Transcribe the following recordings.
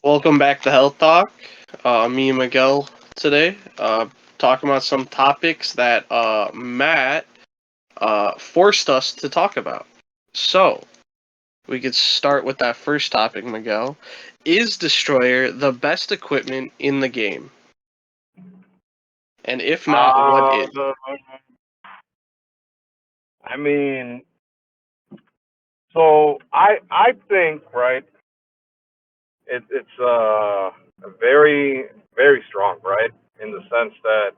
Welcome back to Hel Talk. Me and Miguel today, talking about some topics that Matt forced us to talk about. So, we could start with that first topic, Miguel. Is Destroyer the best equipment in the game? And if not, what is? Um, I mean, so I think right. It's very strong, right? In the sense that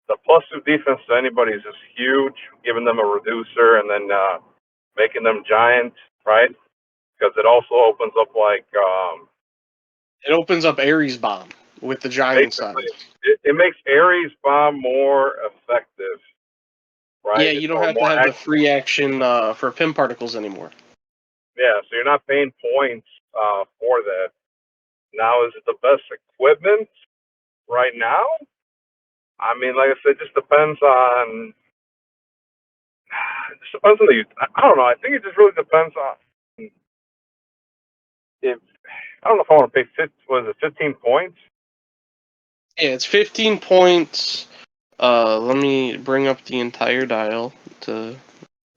the plus two defense to anybody is just huge, giving them a reducer and then making them giant, right? Because it also opens up like It opens up Ares Bomb with the giant basically size. it makes Ares bomb more effective, right? Yeah, It's you don't or have to more have the accurate. free action for pin particles anymore. Yeah, so you're not paying points for that. Now, is it the best equipment right now? I mean, like I said, it just depends on. It just depends on the. I don't know. I think it just really depends on if. I don't know if I want to pay. Was it 15 points? Yeah, it's 15 points. Let me bring up the entire dial to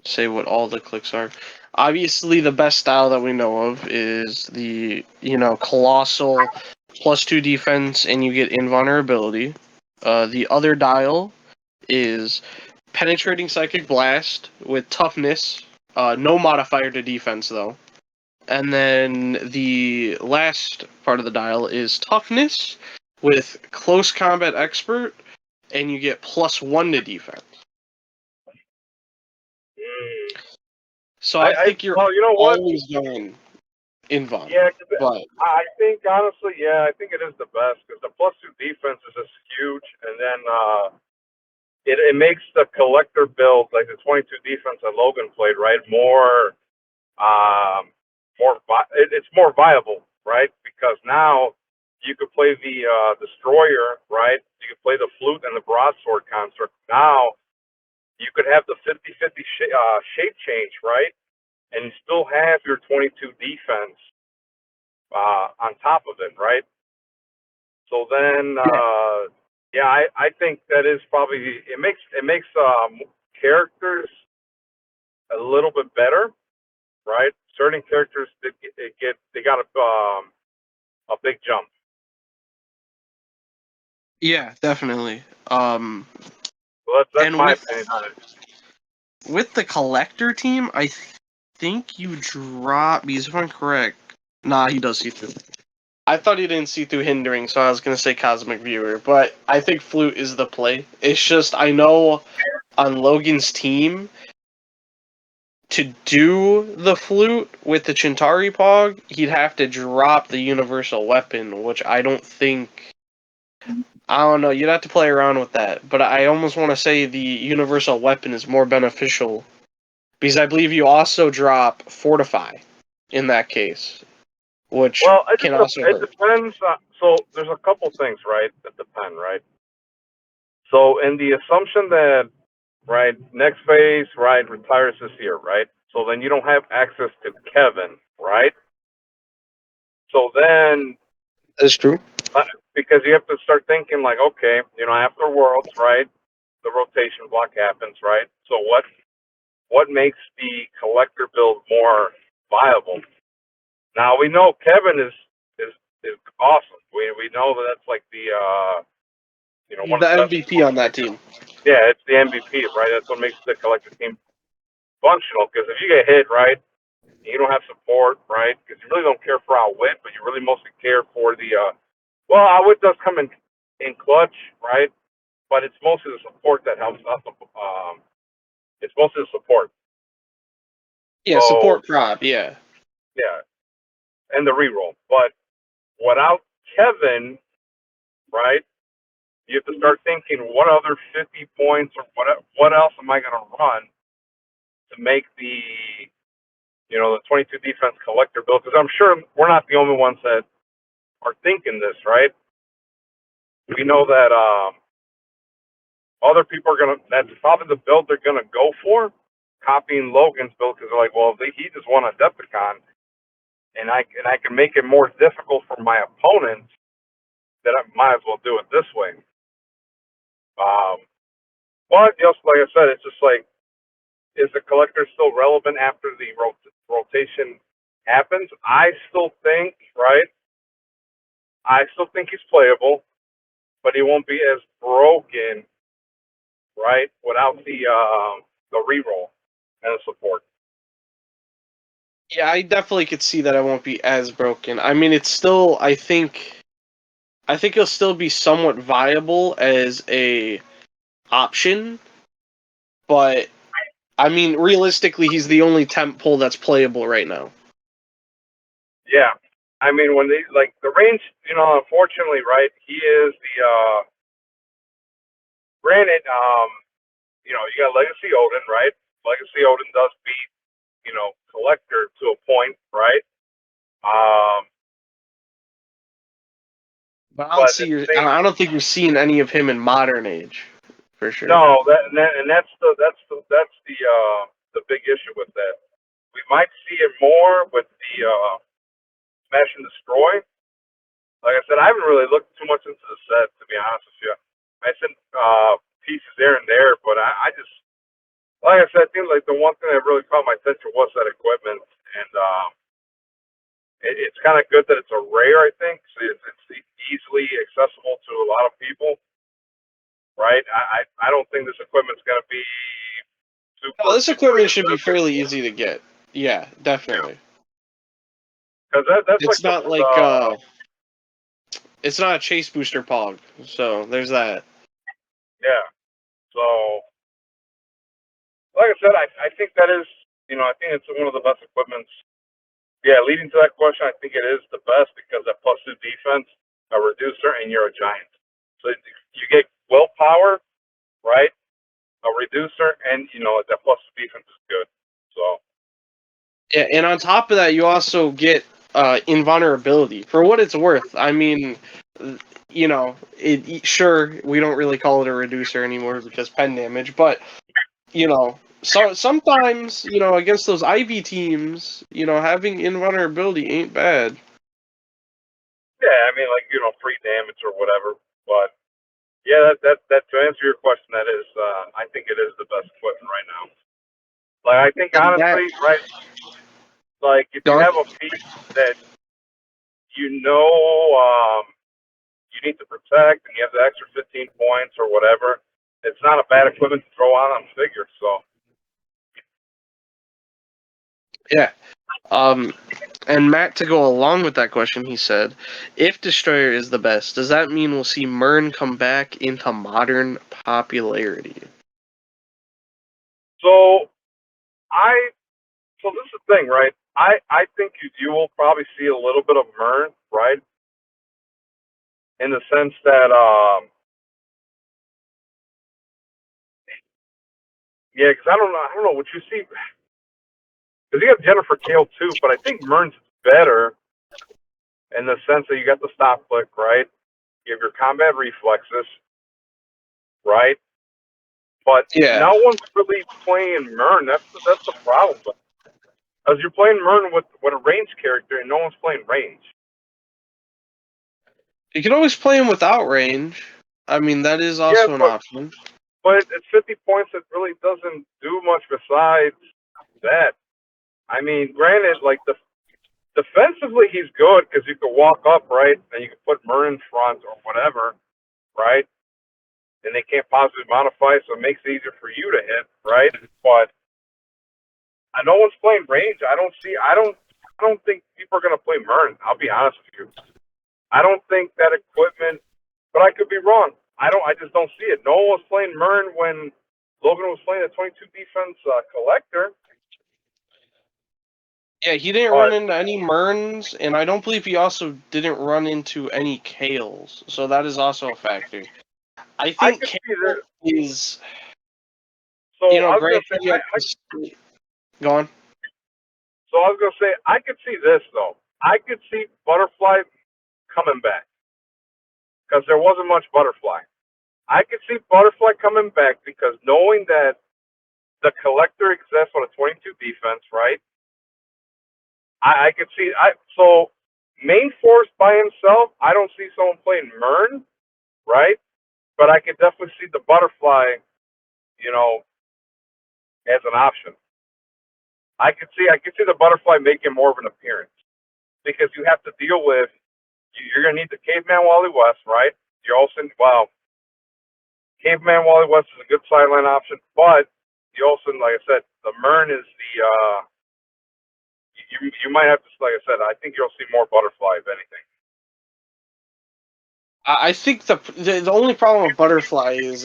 say what all the clicks are. Obviously, the best style that we know of is the colossal +2 defense, and you get invulnerability. The other dial is penetrating psychic blast with toughness, no modifier to defense though. And then the last part of the dial is toughness with close combat expert, and you get +1 to defense. Mm. So I think you're Well, you know what? always going invuln, Yeah, 'cause but I think honestly, yeah, I think it is the best because the plus two defense is just huge, and then it makes the collector build like the 22 defense that Logan played, right? Um, it's more viable, right? Because now you could play the destroyer, right? You could play the flute and the broadsword construct. Now you could have the 50-50 shape change, right? And you still have your 22 defense on top of it, right? So then, yeah, yeah, I think that is probably it makes characters a little bit better, right? Certain characters they got a big jump. yeah, definitely. So that's And my with opinion on it. the collector team, I think you drop because if I'm correct, nah, he does see through. I thought he didn't see through hindering, so I was gonna say Cosmic Viewer, but I think Flute is the play. It's just I know on Logan's team to do the flute with the Chintari Pog, he'd have to drop the universal weapon, which I don't think. I don't know. You'd have to play around with that, but I almost want to say the universal weapon is more beneficial because I believe you also drop Fortify in that case, which Well, can also it hurt. depends. So there's a couple things, right, that depend, right? So in the assumption that right next phase, right, retires this year, right? So then you don't have access to Kevin, right? So then That's true. uh, because you have to start thinking like, okay, after Worlds, right, the rotation block happens, right? So what makes the collector build more viable? Now we know Kevin is is awesome. We know that that's like the He's one of the the best. MVP on that team. Yeah, it's the MVP, right? That's what makes the collector team functional. Because if you get hit, right, you don't have support, right? Because you really don't care for outwit, but you really mostly care for the. Well, outwit does come in clutch, right? But it's mostly the support that helps us. It's mostly the support. Yeah, So support prop. Yeah, yeah, and the reroll. But without Kevin, right? You have to start thinking, what other 50 points or what else am I going to run to make the 22 defense collector build? Because I'm sure we're not the only ones that are thinking this, right? We know that other people are going to, that's probably the build they're going to go for, copying Logan's build because they're like, well, he just won a Decepticon. and I can make it more difficult for my opponents, then I might as well do it this way. But just like I said, it's just like, is the collector still relevant after the rotation happens? I still think, right? I still think he's playable, but he won't be as broken, right, without the reroll and the support. Yeah, I definitely could see that I won't be as broken. I mean, it's still, I think it'll still be somewhat viable as a option, but I mean, realistically, he's the only temp pull that's playable right now. Yeah. I mean, when they, like, the range, unfortunately, right, he is the, granted, you got Legacy Odin, right? Legacy Odin does beat, Collector to a point, right? But But at the same, I don't think you're seeing any of him in modern age, for sure. no, that's the big issue with that. We might see it more with the Smash and Destroy. Like I said, I haven't really looked too much into the set, to be honest with you. I sent pieces there and there, but I just, like I said, I think like the one thing that really caught my attention was that equipment, and it's kind of good that it's a rare. I think so it's easily accessible to a lot of people, right? I don't think this equipment's gonna be No, this super equipment should be expensive. fairly easy to get. Yeah, definitely. Because that's like It's not like it's not a chase booster pog, so there's that. yeah. So like I said, I think that is, I think it's one of the best equipments. Yeah, leading to that question, I think it is the best because that +2 defense, a reducer, and you're a giant. So you get willpower, right? A reducer, and that +2 defense is good. So Yeah, and on top of that, you also get invulnerability. For what it's worth, I mean, sure, we don't really call it a reducer anymore because pen damage, but so sometimes against those IV teams, having invulnerability ain't bad. yeah, I mean, like, free damage or whatever. But yeah, that to answer your question, that is, I think it is the best equipment right now. Like, I think And that, honestly, right? Like, if you Don? have a piece that you know you need to protect, and you have the extra 15 points or whatever, it's not a bad equipment to throw on figure. So Yeah. And Matt, to go along with that question, he said, if Destroyer is the best, does that mean we'll see Mern come back into modern popularity? so I so this is the thing, right? I think you will probably see a little bit of Mern, right? In the sense that yeah, because I don't know what you see, because you have Jennifer Kale too, but I think Mern's better in the sense that you got the stop click, right? You have your combat reflexes, right? But Yeah. no one's really playing Mern. That's the problem. Because you're playing Mern with a range character, and no one's playing range. You can always play him without range. I mean, that is Yeah, also an but option. it's 50 points that really doesn't do much besides that. I mean, granted, like defensively, he's good because you can walk up, right, and you can put Mern in front or whatever, right, and they can't positively modify, so it makes it easier for you to hit, right? But no one's playing range. I don't think people are gonna play Mern. I'll be honest with you. I don't think that equipment, but I could be wrong. I just don't see it. No one was playing Mern when Logan was playing a 22 defense collector. Yeah, he didn't run But into any Merns, and I don't believe he also didn't run into any Kales. So that is also a factor. I I think could see Kale this. is, So I was gonna granted, say, you have go on. I could see this though. I could see Butterfly coming back because there wasn't much Butterfly. I could see Butterfly coming back because knowing that the collector exists on a 22 defense, right? I could see. So main force by himself, I don't see someone playing Mern, right? But I could definitely see the butterfly, you know, as an option. I could see the butterfly making more of an appearance because you have to deal with. You're gonna need the caveman Wally West, right? You're also caveman Wally West is a good sideline option, but you also, like I said, the Mern is the you might have to, like I said, I think you'll see more butterfly if anything. I think the only problem with butterfly is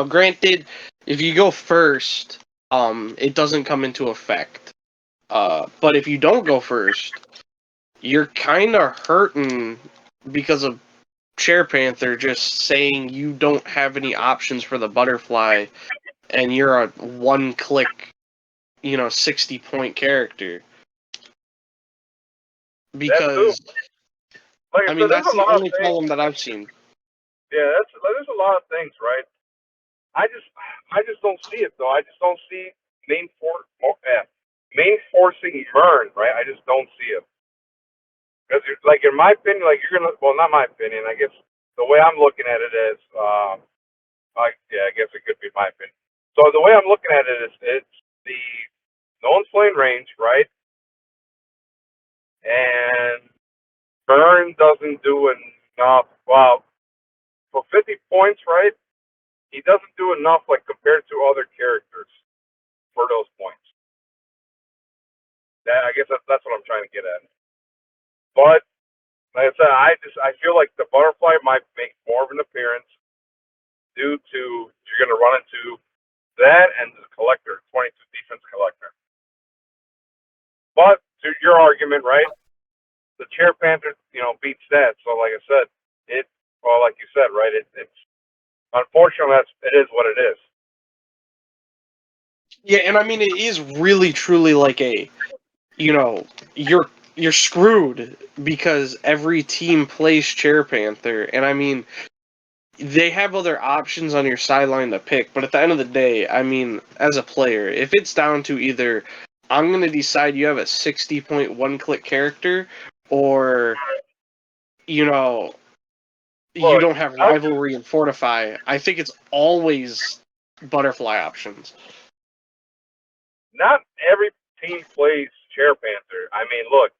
granted, if you go first, it doesn't come into effect. But if you don't go first, you're kind of hurting because of Chair Panther just saying you don't have any options for the butterfly, and you're a one-click, 60-point character. That too. Because Like I I said, mean there's that's a the lot of only things. problem that I've seen. Yeah, there's a lot of things, right? I just I just don't see it though. I just don't see main for main forcing Mern, right? I just don't see it. Because, like, in my opinion, like, you're gonna, well, not my opinion. I guess the way I'm looking at it is, yeah, I guess it could be my opinion. So the way I'm looking at it is, it's the no one's playing range, right? And Burn doesn't do enough. Well, for 50 points, right? He doesn't do enough, like, compared to other characters for those points. I guess that's what I'm trying to get at. But like I said, I feel like the butterfly might make more of an appearance due to you're going to run into that and the collector, 22 defense collector. But to your argument, right? The Chair Panther, beats that. So like I said, like you said, right? It's unfortunately it is what it is. Yeah, and I mean it is really truly like you're screwed because every team plays Chair Panther, and I mean they have other options on your sideline to pick, but at the end of the day, I mean, as a player, if it's down to either I'm going to decide you have a 60-point one-click character, or you know you Look, don't have rivalry and fortify, I think it's always butterfly options. not every team plays Chair Panther. I mean, look,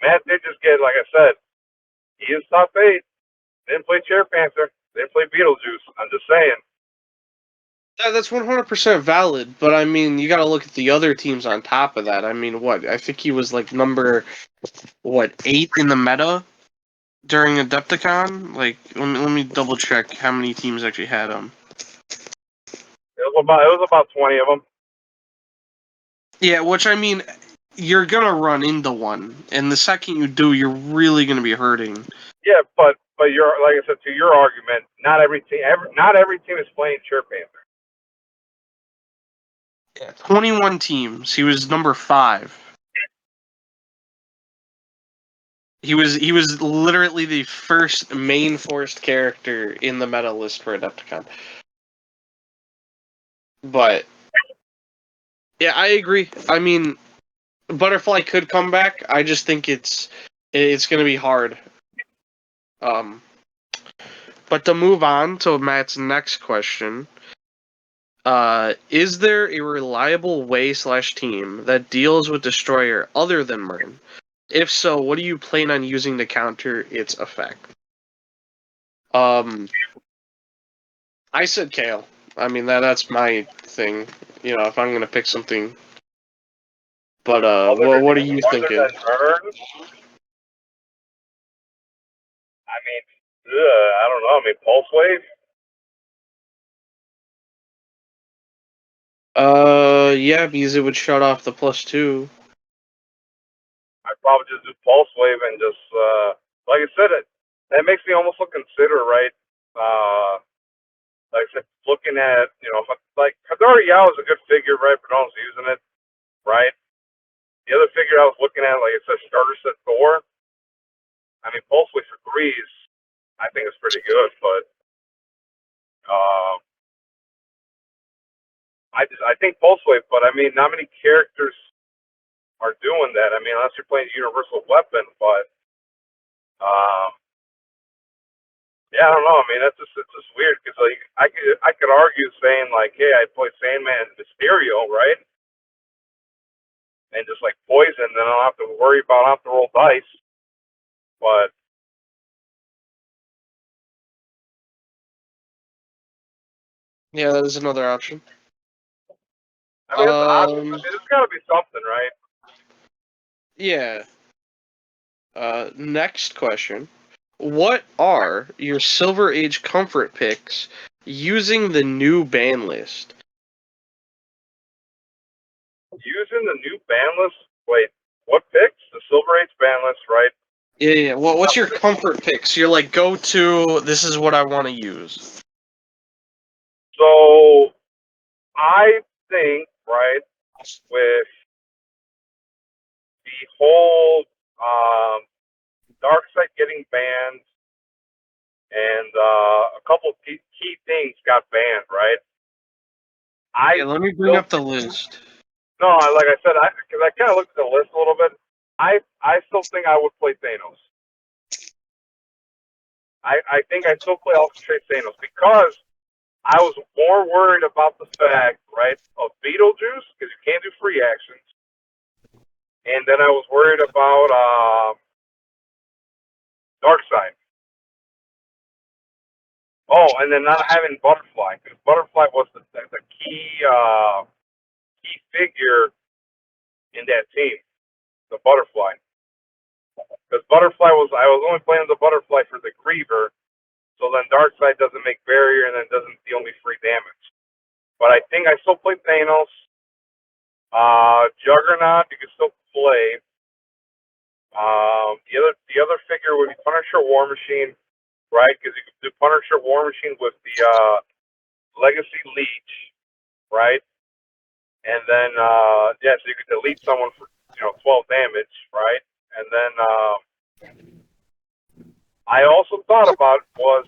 Matt did just get, like I said, he is top 8. Didn't play Chair Panther. Didn't play Beetlejuice. I'm just saying. That's 100% valid, but I mean, you got to look at the other teams on top of that. I mean, what? I think he was like number 8 in the meta during Adepticon. Like, let me double check how many teams actually had him. It was about 20 of them. Yeah, which I mean, you're gonna run into one, and the second you do, you're really gonna be hurting. Yeah, but you're, like I said, to your argument, not every team is playing Chair Panther. Yeah, 21 teams. He was number 5. He was literally the first main forced character in the meta list for Adepticon. But yeah, I agree. I mean, Butterfly could come back. I just think it's going to be hard. But to move on to Matt's next question, is there a reliable way/team that deals with Destroyer other than Mern? If so, what do you plan on using to counter its effect? I said Kale. I mean that's my thing. If I'm gonna pick something. But what are you Other thinking? than Mern, I mean, I don't know. I mean, Pulse Wave. Yeah, because it would shut off the +2. I'd probably just do Pulse Wave and just, like I said, that makes me almost consider, right? Like I said, looking at, like Hadar Yao is a good figure, right? But no one's using it, right? The other figure I was looking at, like it says starter set Thor. I mean, Pulse Wave for Grease, I think it's pretty good, but um, I think Pulse Wave. But I mean, not many characters are doing that. I mean, unless you're playing Universal Weapon, but yeah, I don't know. I mean, it's just weird because like I could argue saying like, hey, I play Sandman and Mysterio, right? And just like poison, then I don't have to worry about I have to roll dice. But Yeah, that is another option. I mean, it's odd. I mean, there's got to be something, right? Yeah. Next question. What are your Silver Age comfort picks using the new ban list? Using the new ban list. Wait, what picks? The Silver Age ban list, right? Yeah. What's your comfort picks? You're like, go to, this is what I want to use. So I think, right, with the whole Darkseid getting banned and a couple key things got banned, right? Yeah, let me bring up the list. No, like I said, because I kind of looked at the list a little bit. I still think I would play Thanos. I think I still play Ultra Trade Thanos because I was more worried about the fact, right, of Beetlejuice because you can't do free actions, and then I was worried about Darkseid. Oh, and then not having Butterfly because Butterfly was the key figure in that team, the Butterfly. Because Butterfly I was only playing the Butterfly for the Griever, so then Darkseid doesn't make barrier and then doesn't deal me free damage. But I think I still play Thanos. Juggernaut, you can still play. The other figure would be Punisher War Machine, right? Because you can do Punisher War Machine with the Legacy Leech, right? And then yeah, so you could delete someone for 12 damage, right? And then I also thought about was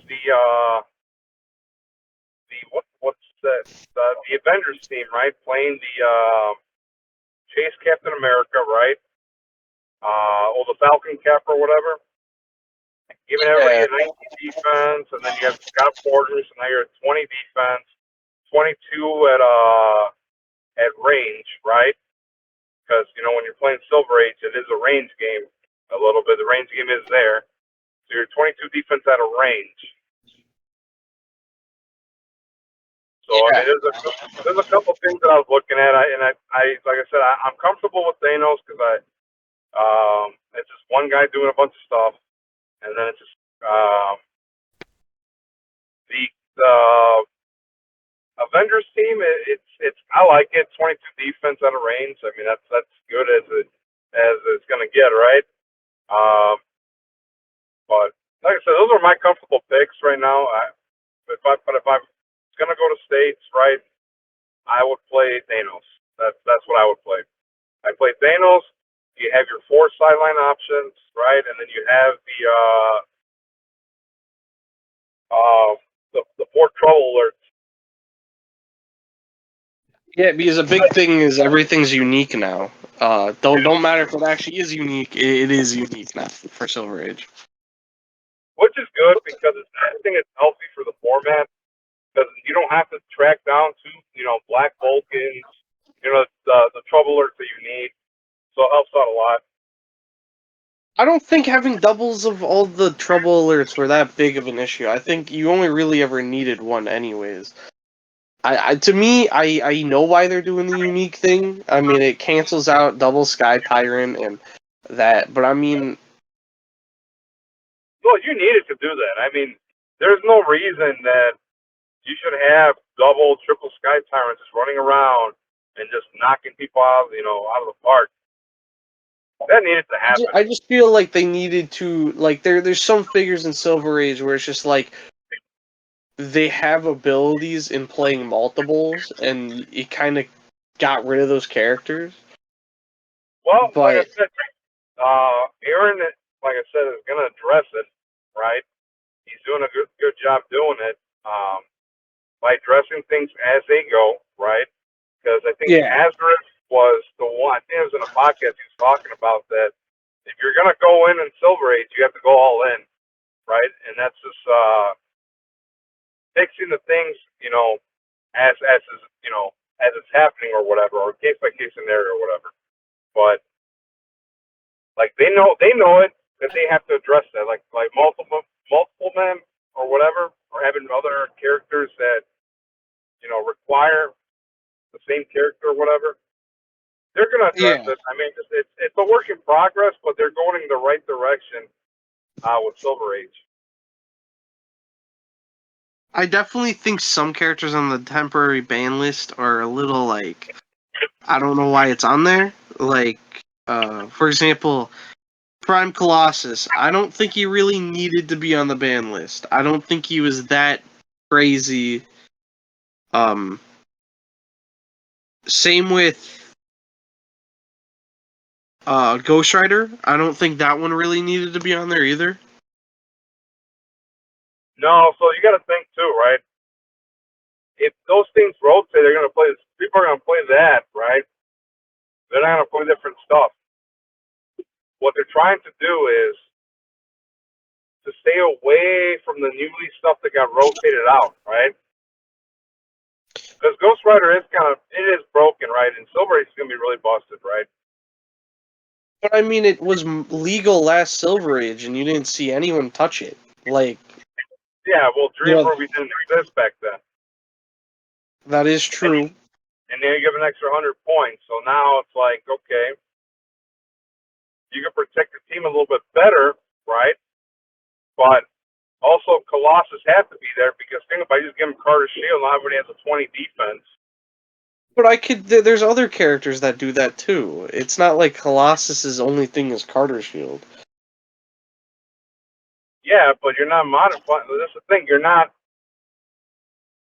what's the Avengers team, right? Playing the Chase Captain America, right? Or the Falcon Cap or whatever. Giving everybody a 19 defense, and then you have Scott Porters, and now you're at 20 defense, 22 at range, right? Because when you're playing Silver Age, it is a range game a little bit. The range game is there, so you're 22 defense at a range. So I mean, there's a couple things that I was looking at, I like I said, I'm comfortable with Thanos because it's just one guy doing a bunch of stuff, and then it's just the Avengers team. It's I like it. 22 defense at a range. I mean that's good as it's gonna get, right? But like I said, those are my comfortable picks right now. If I'm gonna go to states, right, I would play Thanos. That's what I would play. I play Thanos. You have your 4 sideline options, right, and then you have the 4 trouble alerts. Yeah, because a big thing is everything's unique now. Don't matter if it actually is unique. It is unique now for Silver Age. Which is good because I think it's healthy for the format because you don't have to track down 2, Black Vulcans, the trouble alerts that you need. So it helps out a lot. I don't think having doubles of all the trouble alerts were that big of an issue. I think you only really ever needed one anyways. To me, I know why they're doing the unique thing. I mean, it cancels out double Sky Tyrant and that, but I mean, Well, you needed to do that. I mean, there's no reason that you should have double, triple Sky Tyrants just running around and just knocking people out, out of the park. That needed to happen. I just feel like they needed to, like, there's some figures in Silver Age where it's just like they have abilities in playing multiples, and it kind of got rid of those characters. Well, But like I said, Aaron, like I said, is going to address it, right? He's doing a good job doing it by addressing things as they go, right? Because I think yeah, Azareth was the one. I think it was in a podcast he was talking about that if you're gonna go in Silver Age, you have to go all in, right? And that's just fixing the things, as is, as it's happening or whatever, or case by case scenario or whatever. But like they know it that they have to address that, like multiple men or whatever, or having other characters that require the same character or whatever. They're gonna address it. I mean, it's a work in progress, but they're going in the right direction with Silver Age. I definitely think some characters on the temporary ban list are a little like, I don't know why it's on there. Like, for example, Prime Colossus. I don't think he really needed to be on the ban list. I don't think he was that crazy. Same with Ghost Rider. I don't think that one really needed to be on there either. No, so you got to think too, right? If those things rotate, they're gonna play. People are gonna play that, right? They're not gonna play different stuff. What they're trying to do is to stay away from the newly stuff that got rotated out, right? Because Ghost Rider is it is broken, right? And Silver Age is gonna be really busted, right? But I mean, it was legal last Silver Age, and you didn't see anyone touch it. Like, yeah, well, Dream Movie didn't exist back then. That is true. And then you give an extra 100 points, so now it's like, okay, you can protect your team a little bit better, right? But also, Colossus had to be there because think about it, you just give him Carter Shield, now everybody has a 20 defense. But there's other characters that do that too. It's not like Colossus's only thing is Carter Shield. Yeah, but you're not modifying. That's the thing. You're not.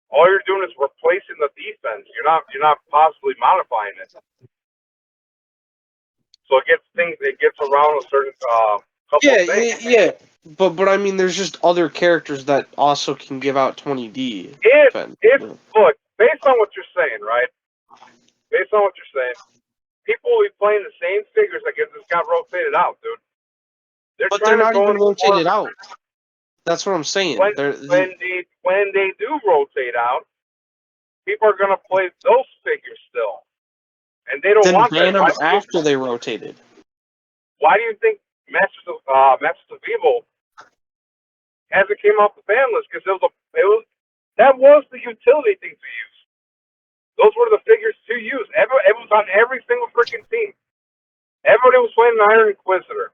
All you're doing is replacing the defense. You're not possibly modifying it. So it gets around a certain couple of things. Yeah. But I mean, there's just other characters that also can give out 20D. Look, based on what you're saying, right? Based on what you're saying, people will be playing the same figures that just got rotated out, dude. They're not even rotated out. That's what I'm saying. When they do rotate out, people are gonna play those figures still, and they don't want that. Then ban them after they rotated. Why do you think Masters of Evil hasn't came off the ban list? Because that was the utility thing to use. Those were the figures to use. It was on every single freaking team. Everybody was playing an Iron Inquisitor,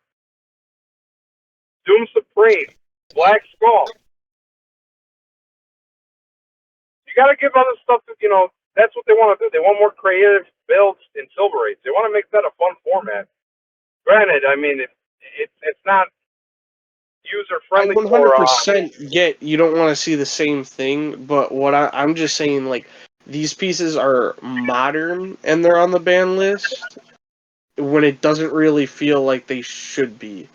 Doom Supreme, Black Skull. You got to give other stuff that, that's what they want to do. They want more creative builds in Silver Age. They want to make that a fun format. Granted, I mean, it's not user friendly. 100% get you don't want to see the same thing, but what I'm just saying, like, these pieces are modern and they're on the ban list when it doesn't really feel like they should be.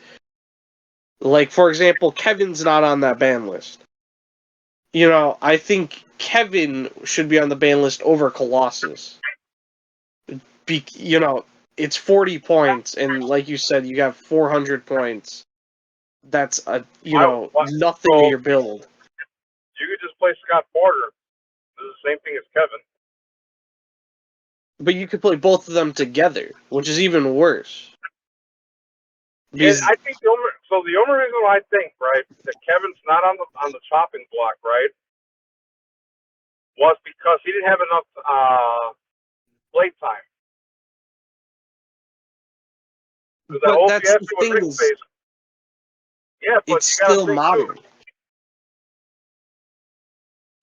Like, for example, Kevin's not on that ban list. I think Kevin should be on the ban list over Colossus. It's 40 points, and like you said, you got 400 points. That's nothing to your build. You could just play Scott Porter. This is the same thing as Kevin. But you could play both of them together, which is even worse. Yeah, I think the only reason why I think, right, that Kevin's not on the chopping block, right, was because he didn't have enough play time. But that's the thing is, yeah, but it's still modern. Too.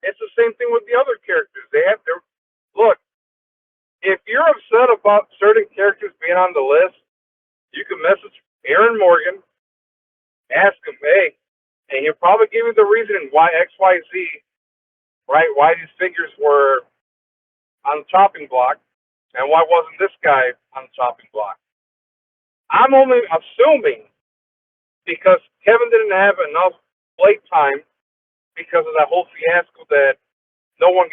It's the same thing with the other characters. They have their look. If you're upset about certain characters being on the list, you can message Aaron Morgan, ask him, hey, and he'll probably give you the reason why XYZ, right? Why these figures were on the chopping block, and why wasn't this guy on the chopping block? I'm only assuming because Kevin didn't have enough play time because of that whole fiasco that no one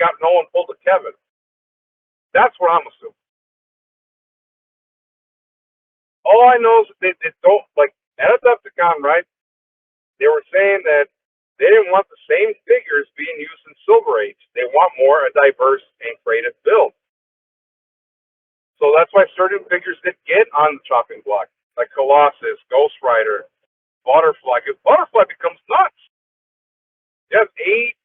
pulled a Kevin. That's what I'm assuming. All I know is that they don't, like, at Adepticon, right? They were saying that they didn't want the same figures being used in Silver Age. They want more a diverse and creative build. So that's why certain figures did get on the chopping block, like Colossus, Ghost Rider, Butterfly. Because Butterfly becomes nuts. You have 8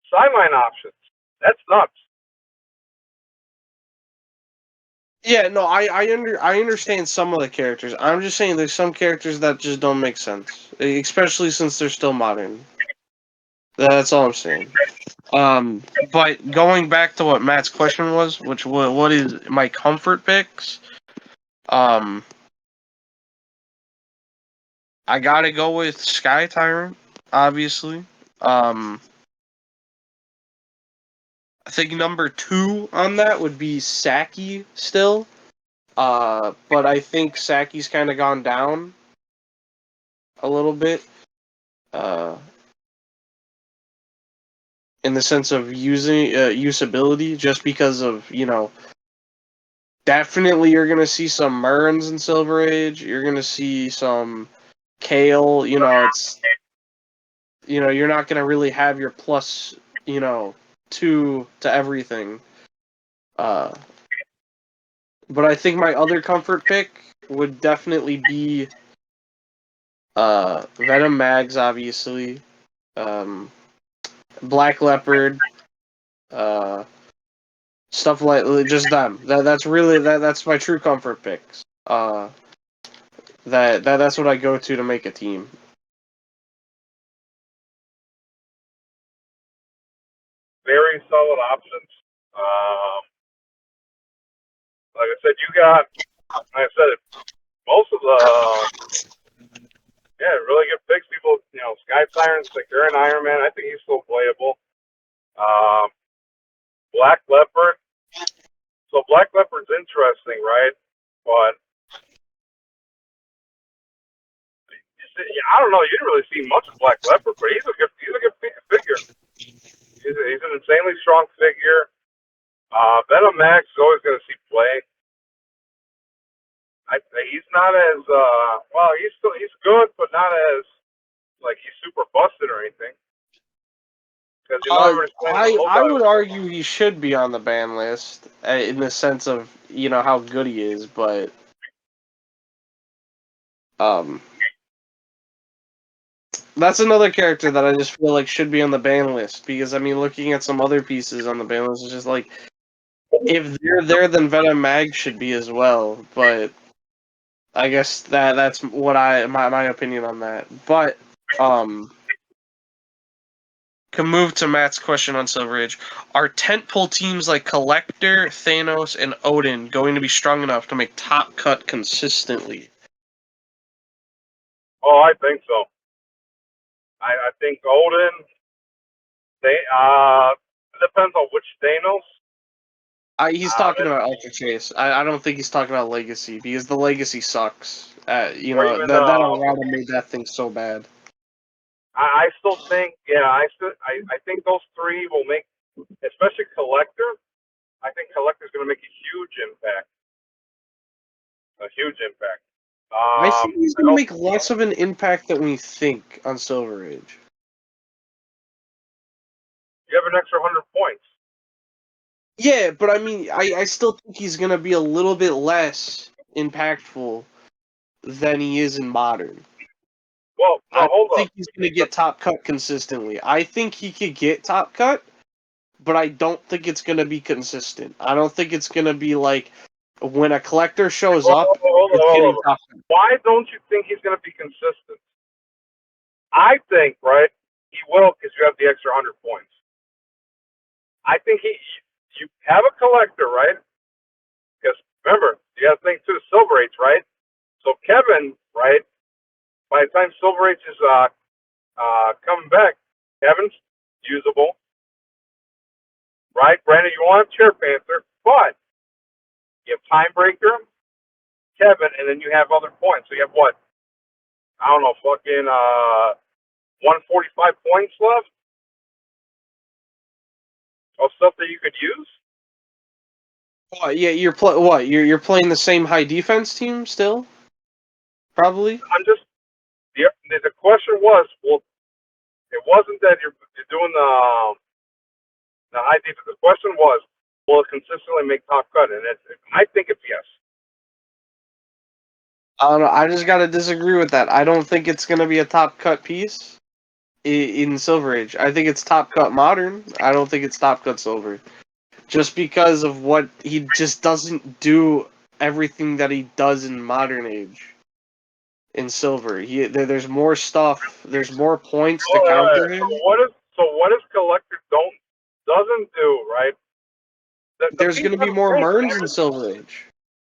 sideline options. That's nuts. Yeah, no, I understand some of the characters. I'm just saying there's some characters that just don't make sense, especially since they're still modern. That's all I'm saying. But going back to what Matt's question was, which what is my comfort picks? Um, I gotta go with Sky Tyrant, obviously. Um, I think number 2 on that would be Saki still. But I think Saki's kind of gone down a little bit. Uh, in the sense of usability, just because of definitely you're gonna see some Murns in Silver Age. You're gonna see some Kale. You're not gonna really have your plus 2 to everything. Uh, but I think my other comfort pick would definitely be Venom Mags, obviously. Black Leopard. Uh, Stuff like just them. That's really that's my true comfort picks. That's what I go to make a team. Very solid options. Um, like I said, like I said, most of the, really good picks. People, Sky Sirens, like they're an Iron Man. I think he's still playable. Um, Black Leopard. So Black Leopard's interesting, right? But I don't know. You didn't really see much of Black Leopard, but he's a good figure. He's an insanely strong figure. Venom Max is always going to see play. He's not as well. He's good, but not as like he's super busted or anything. Because everybody's playing the low I would dive. argue he should be on the ban list in the sense of how good he is, but um, that's another character that I just feel like should be on the ban list because I mean, looking at some other pieces on the ban list, it's just like if they're there, then Venom Mag should be as well. But I guess that's what my opinion on that. But can move to Matt's question on Silver Age. Are tentpole teams like Collector, Thanos, and Odin going to be strong enough to make top cut consistently? Oh, I think so. I think Odin. It depends on which Thanos. He's talking about Ultra Chase. I don't think he's talking about Legacy because the Legacy sucks. Or even That errata made that thing so bad. I still think I think those three will make, especially Collector. I think Collector's going to make a huge impact. A huge impact. I think he's going to make less of an impact than we think on Silver Age. You have an extra 100 points. Yeah, but I mean, I still think he's going to be a little bit less impactful than he is in Modern. Well, no, I hold don't up. think he's going to get top cut consistently. I think he could get top cut, but I don't think it's going to be consistent. I don't think it's going to be like when a collector shows up, it's getting Hold up. top cut. Why don't you think he's going to be consistent? I think, right, he will because you have the extra 100 points. I think you have a collector, right? Because remember, you have to think too, Silver Age, right? So Kevin, right, by the time Silver Age is coming back, Kevin's usable, right? Brandon, you want Chair Panther, but you have Timebreaker, Kevin, and then you have other points. So you have what? I don't know, fucking 145 points left of stuff that you could use. What? Yeah, You're playing the same high defense team still? Probably. I'm just the question was, well, it wasn't that you're doing the high defense. The question was, will it consistently make top cut? And I think it's yes. I don't know. I just gotta disagree with that. I don't think it's gonna be a top cut piece in Silver Age. I think it's top cut modern. I don't think it's top cut silver. Just because of what he just doesn't do everything that he does in modern age. In silver, there's more stuff. There's more points to counter him. What is collector doesn't do, right? The There's piece gonna be doesn't more change. Merns in Silver Age.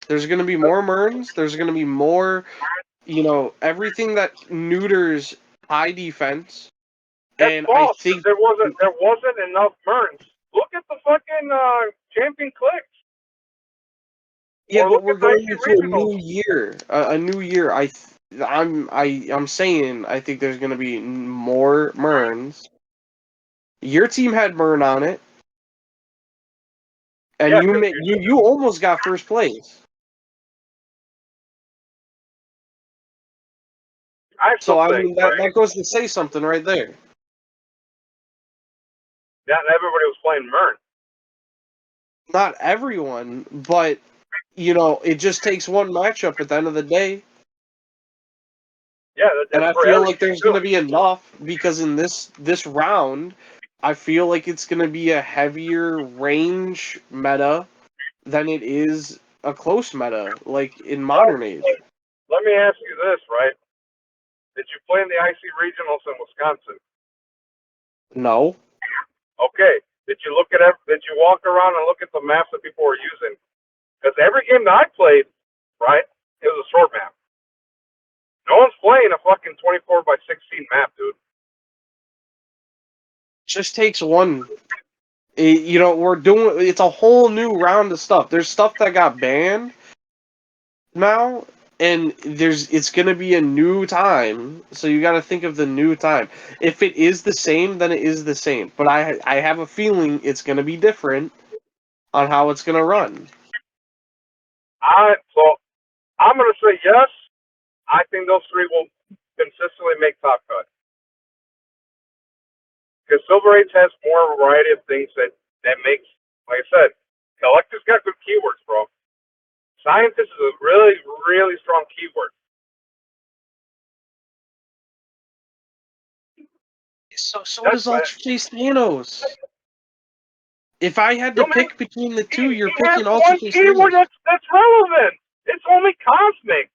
There's gonna be more Merns. There's gonna be more, everything that neuters high defense. That's And I false. think, There wasn't enough Merns. Look at the fucking champion clicks. yeah, Or but look we're at the going IC into a regionals. new year. A new year. I'm saying I think there's gonna be more Merns. Your team had Mern on it, and Yeah, you because you almost got first place. I So still I think, mean that goes to say something right there. not everybody was playing Mern. Not everyone, but it just takes one matchup at the end of the day. Yeah, And that's I for feel every like team there's too. gonna be enough because in this round, I feel like it's gonna be a heavier range meta than it is a close meta, like in Well, modern age. let me ask you this, right? Did you play in the IC regionals in Wisconsin? No. Okay. Did you walk around and look at the maps that people were using? Because every game that I played, right, it was a short map. No one's playing a fucking 24 by 16 map, dude. Just takes one. We're doing it's a whole new round of stuff. There's stuff that got banned now, and it's gonna be a new time. So you got to think of the new time. If it is the same, then it is the same. But I have a feeling it's gonna be different on how it's gonna run. So I'm gonna say yes. I think those three will consistently make top cut. Because Silver Age has more variety of things that makes, like I said, Collector's got good keywords, bro. Scientist is a really, really strong keyword. So That's does Ultra Chase Thanos. If I had to you know, pick between the two, he you're has picking Ultra one Chase keyword Thanos. that's relevant. It's only cosmic.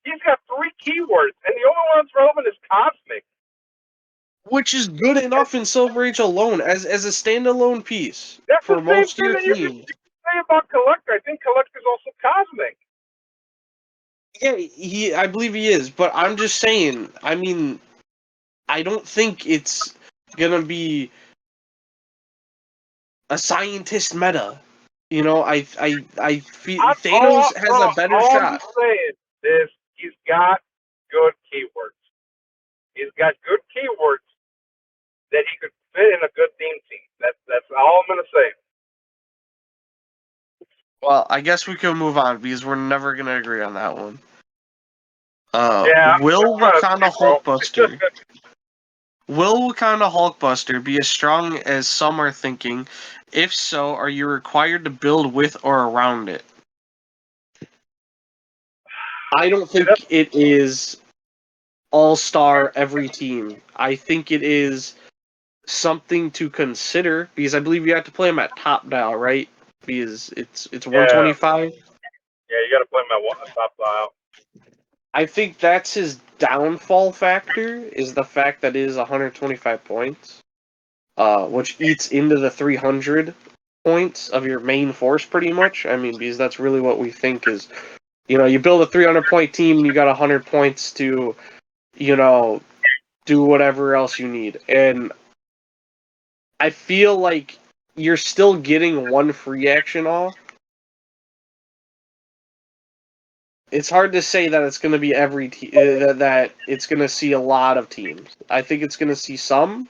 He's got three keywords, and the only one that's relevant is cosmic. Which is good enough in Silver Age alone as a standalone piece That's the for same most of thing your that you could team. say about Collector. I think Collector's also cosmic. Yeah, I believe he is, but I'm just saying. I mean, I don't think it's gonna be a scientist meta. I feel Thanos has a better All I'm shot. saying is he's got good keywords. He's got good keywords that he could fit in a good theme team. That's all I'm gonna say. Well, I guess we can move on because we're never gonna agree on that one. Yeah, Will I'm trying to Wakanda see, bro. Hulkbuster? Will Wakanda Hulkbuster be as strong as some are thinking? If so, are you required to build with or around it? I don't See, that's think it is all-star every team. I think it is something to consider because I believe you have to play him at top dial, right? Because it's yeah, 125. yeah. You got to play him at top dial. I think that's his downfall factor is the fact that it is 125 points, which eats into the 300 points of your main force pretty much. I mean, because that's really what we think is, you build a 300 point team and you got 100 points to, you know, do whatever else you need. And I feel like you're still getting one free action off. It's hard to say that it's going to be that it's going to see a lot of teams. I think it's going to see some.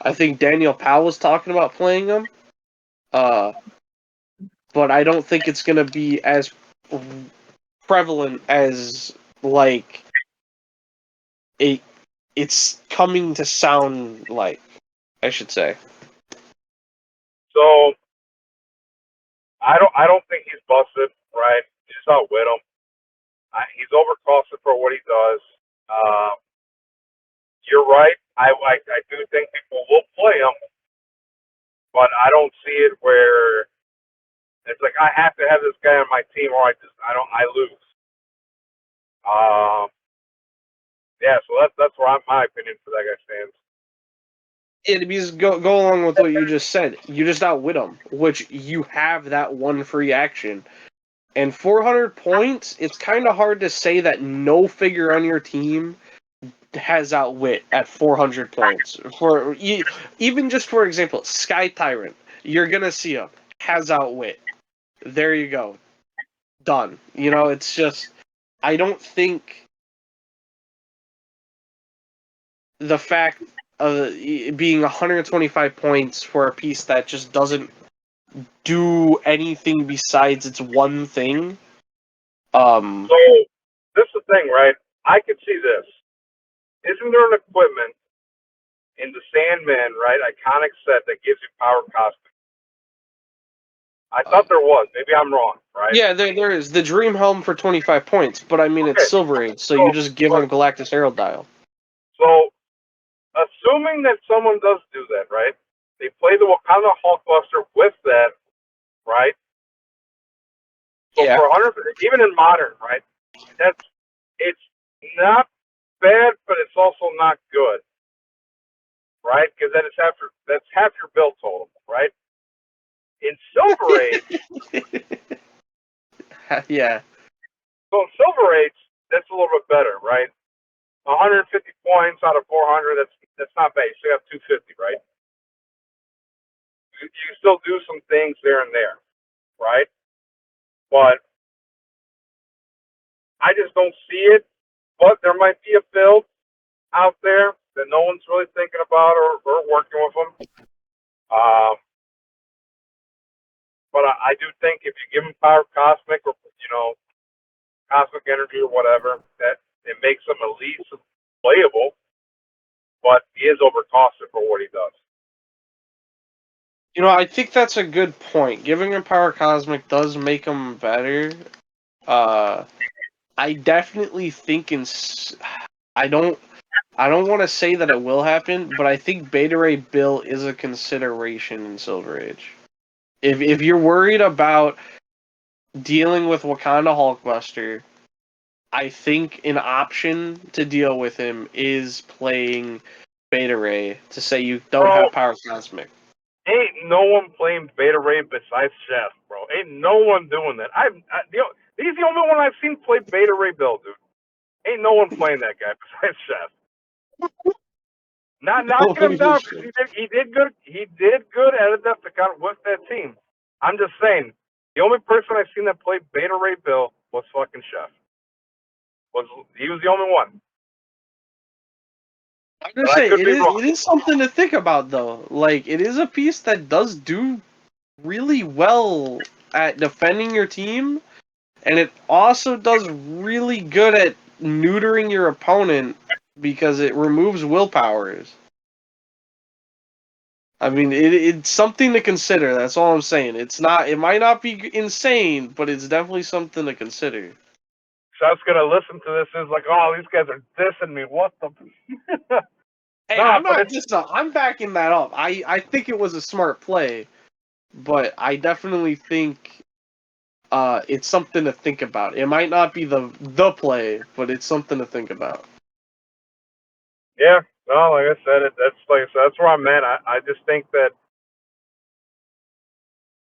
I think Daniel Powell was talking about playing them. Uh, but I don't think it's gonna be as prevalent as like it's coming to sound like, I should say. So I don't think he's busted, right? You just outwit him. He's overcosted for what he does. Uh, you're right. I do think people will play him, but I don't see it where it's like I have to have this guy on my team, or I lose. Um, yeah, so that's where my opinion for that guy stands. It because go along with what you just said. You just outwit them, which you have that one free action. And 400 points, it's kind of hard to say that no figure on your team has outwit at 400 points. For even just for example, Sky Tyrant, you're gonna see him has outwit. There you go, done. It's just I don't think the fact of it being 125 points for a piece that just doesn't do anything besides its one thing. So this is the thing, right? I could see this. Isn't there an equipment in the Sandman, right? Iconic set that gives you power costing. I thought there was. Maybe I'm wrong, right? Yeah, there is the Dream Helm for 25 points, but I mean it's Okay. Silver Age, so So, you just give them Galactus Herald Dial. so assuming that someone does do that, right? They play the Wakanda Hulkbuster with that, right? So Yeah. for 100, even in modern, right? It's not bad, but it's also not good, right? Because then that's half your build total, right? In Silver Age, Yeah. so in Silver Age, that's a little bit better, right? 150 points out of 400, that's not bad. You still have 250, right? You still do some things there and there, right? But I just don't see it. But there might be a build out there that no one's really thinking about or working with them. But I do think if you give him power cosmic or cosmic energy or whatever, that it makes him at least playable. But he is overcosted for what he does. I think that's a good point. Giving him Power Cosmic does make him better. I definitely think I don't want to say that it will happen, but I think Beta Ray Bill is a consideration in Silver Age. If you're worried about dealing with Wakanda Hulkbuster, I think an option to deal with him is playing Beta Ray to say you don't Bro, have Power Cosmic. ain't no one playing Beta Ray besides Chef, bro. Ain't no one doing that. He's the only one I've seen play Beta Ray Bill, dude. Ain't no one playing that guy besides Chef. Not knocking him down because he did good. He did good at Adepticon with that team. I'm just saying, the only person I've seen that play Beta Ray Bill was fucking Chef. He was the only one. I'm gonna But I say could be wrong. it is something to think about though. Like it is a piece that does do really well at defending your team, and it also does really good at neutering your opponent because it removes willpowers. I mean, it's something to consider. That's all I'm saying. It might not be insane, but it's definitely something to consider. Chef's gonna listen to this and is like, "Oh, these guys are dissing me. What the?" Hey, Nah, I'm but not just I'm backing that up. I think it was a smart play, but I definitely think it's something to think about. It might not be the play, but it's something to think about. yeah, no, like I said, that's where I'm at. I just think that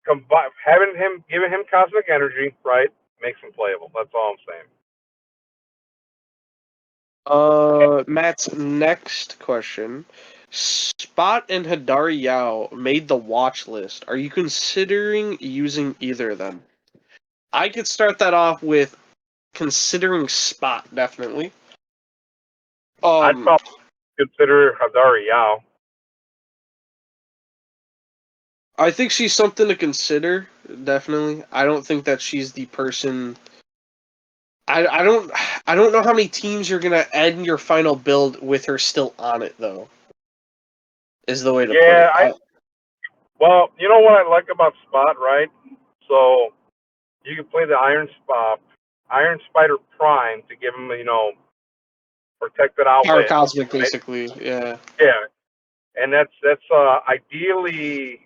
giving him cosmic energy, right, makes him playable. That's all I'm saying. Matt's next question. Spot and Hidari Yao made the watch list. Are you considering using either of them? I could start that off with considering Spot, definitely. I'd probably consider Hadari Yao. I think she's something to consider, definitely. I don't think that she's the person. I don't know how many teams you're gonna end your final build with her still on it though. Is the way to put Yeah, it. well, you know what I like about Spot, right? So you can play the Iron Spider Prime to give him, protected Power outwit, Cosmic, right? basically. Yeah. Yeah, and that's ideally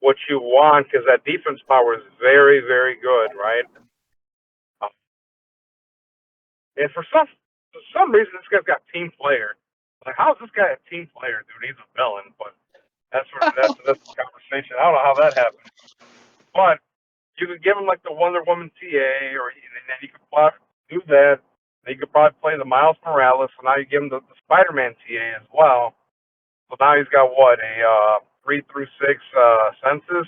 what you want because that defense power is very, very good, right? Uh, and for some reason, this guy's got team player. Like, how is this guy a team player, dude? He's a villain, but that's the conversation. I don't know how that happened, but you could give him like the Wonder Woman TA, and then you could probably do that. Then you could probably play the Miles Morales, so now you give him the Spider-Man TA as well. So now he's got what a 3 through 6 senses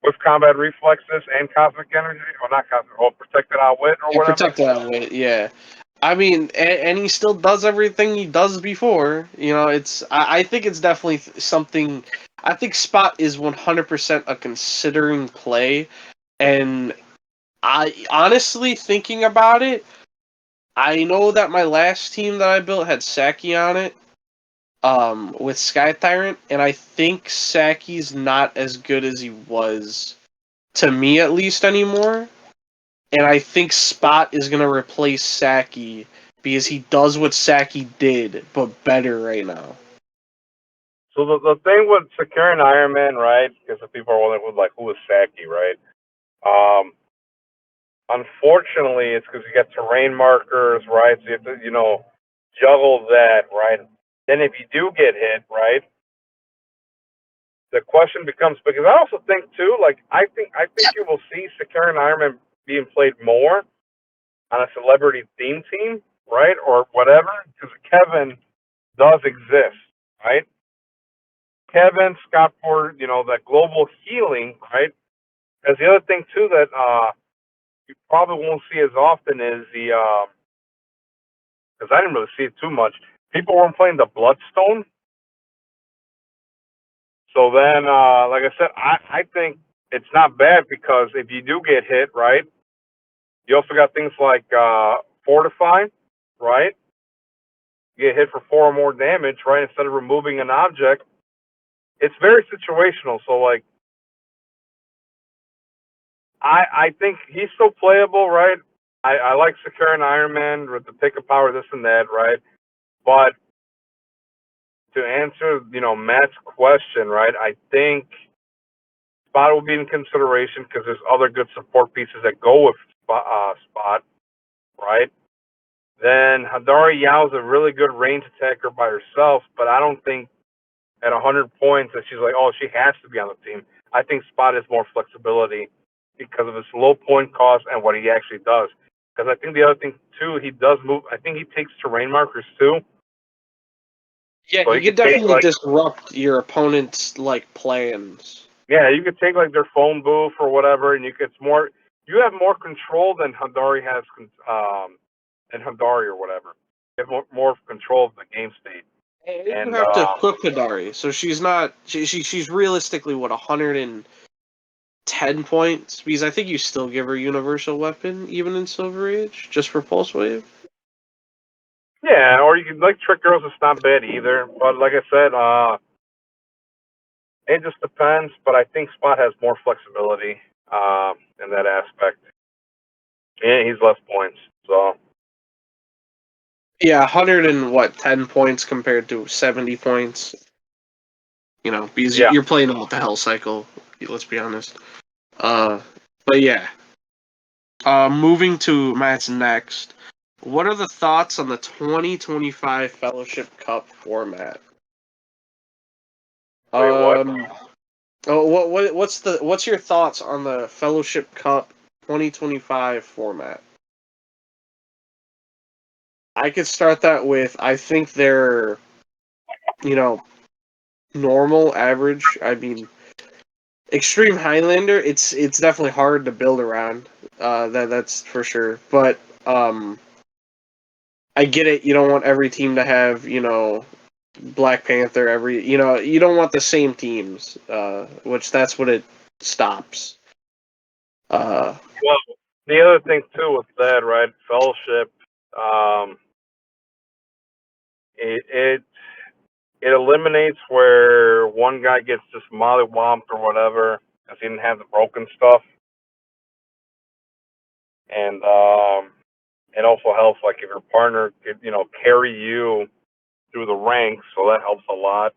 with combat reflexes and cosmic energy, or not cosmic, or protected outwit or Yeah, whatever. protect that way. Yeah. I mean, and he still does everything he does before. You know, I think it's definitely something. I think Spot is 100% a considering play, and I honestly thinking about it, I know that my last team that I built had Saki on it, with Sky Tyrant, and I think Saki's not as good as he was, to me at least, anymore. And I think Spot is gonna replace Saki because he does what Saki did, but better right now. So the thing with securing Iron Man, right? Because the people are wondering, like, who is Saki, right? Um, Unfortunately, it's because you got terrain markers, right? So you have to, juggle that, right? Then if you do get hit, right, the question becomes because I also think too, like I think you will see Secure and Iron Man being played more on a celebrity theme team, right, or whatever, because Kevin does exist, right? Kevin, Scott Porter, that global healing, right? Because the other thing too that you probably won't see as often is the because I didn't really see it too much. People weren't playing the Bloodstone. So then, like I said, I think it's not bad because if you do get hit, right, you also got things like Fortify, right? You get hit for 4 or more damage, right, instead of removing an object. It's very situational. So, like, I think he's still playable, right? I like Secure and Iron Man with the pick of power, this and that, right? But to answer, Matt's question, right, I think Spot will be in consideration because there's other good support pieces that go with Spot, right? Then Hadari Yao's a really good range attacker by herself, but I don't think at 100 points that she's like, oh, she has to be on the team. I think Spot has more flexibility because of his low point cost and what he actually does. Because I think the other thing too, he does move. I think he takes terrain markers too, Yeah, so he he could could take definitely like disrupt your opponent's plans. yeah, you could take like their phone booth or whatever, and you have more control than Hadari has than Hadari or whatever. You have more control of the game state. And you And have to cook Hadari, so she's not. She's realistically what 110 points because I think you still give her universal weapon even in Silver Age just for pulse wave. yeah, or you can like Trick Girls. It's not bad either. But like I said, it just depends. But I think Spot has more flexibility in that aspect. Yeah, he's less points. So Yeah, 10 points compared to 70 points. You know, because yeah. you're playing about the Hell cycle. Let's be honest. Uh, but yeah. Moving to Matt's next. What are the thoughts on the 2025 Fellowship Cup format? Wait, what? Um. Oh, what's your thoughts on the Fellowship Cup 2025 format? I could start that with I think they're, you know, normal, average. I mean, Extreme Highlander. It's definitely hard to build around. That's for sure. But I get it. You don't want every team to have Black Panther, you don't want the same teams, which that's what it stops. Well, the other thing too with that, right? Fellowship, um, it it eliminates where one guy gets just mollywomped or whatever because he didn't have the broken stuff, and it also helps like if your partner could carry you through the ranks, so that helps a lot.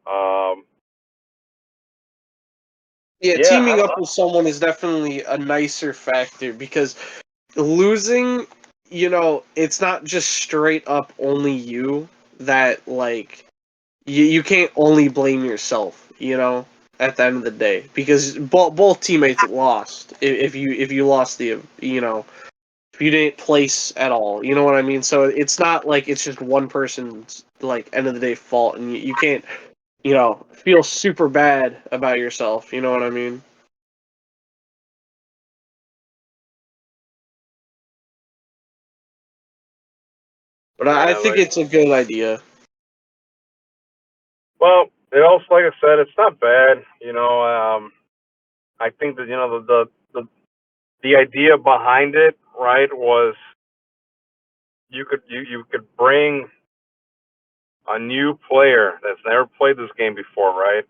Um, Yeah, yeah, I teaming don't up know. with someone is definitely a nicer factor because losing, it's not just straight up only you that like you can't only blame yourself, at the end of the day because both teammates lost if you lost if you didn't place at all, you know what I mean? So it's not like it's just one person's like end of the day fault and you can't, feel super bad about yourself, you know what I mean? But I Yeah, think like it's a good idea. well, it also like I said, it's not bad. I think that the idea behind it, right, was you could bring a new player that's never played this game before, right?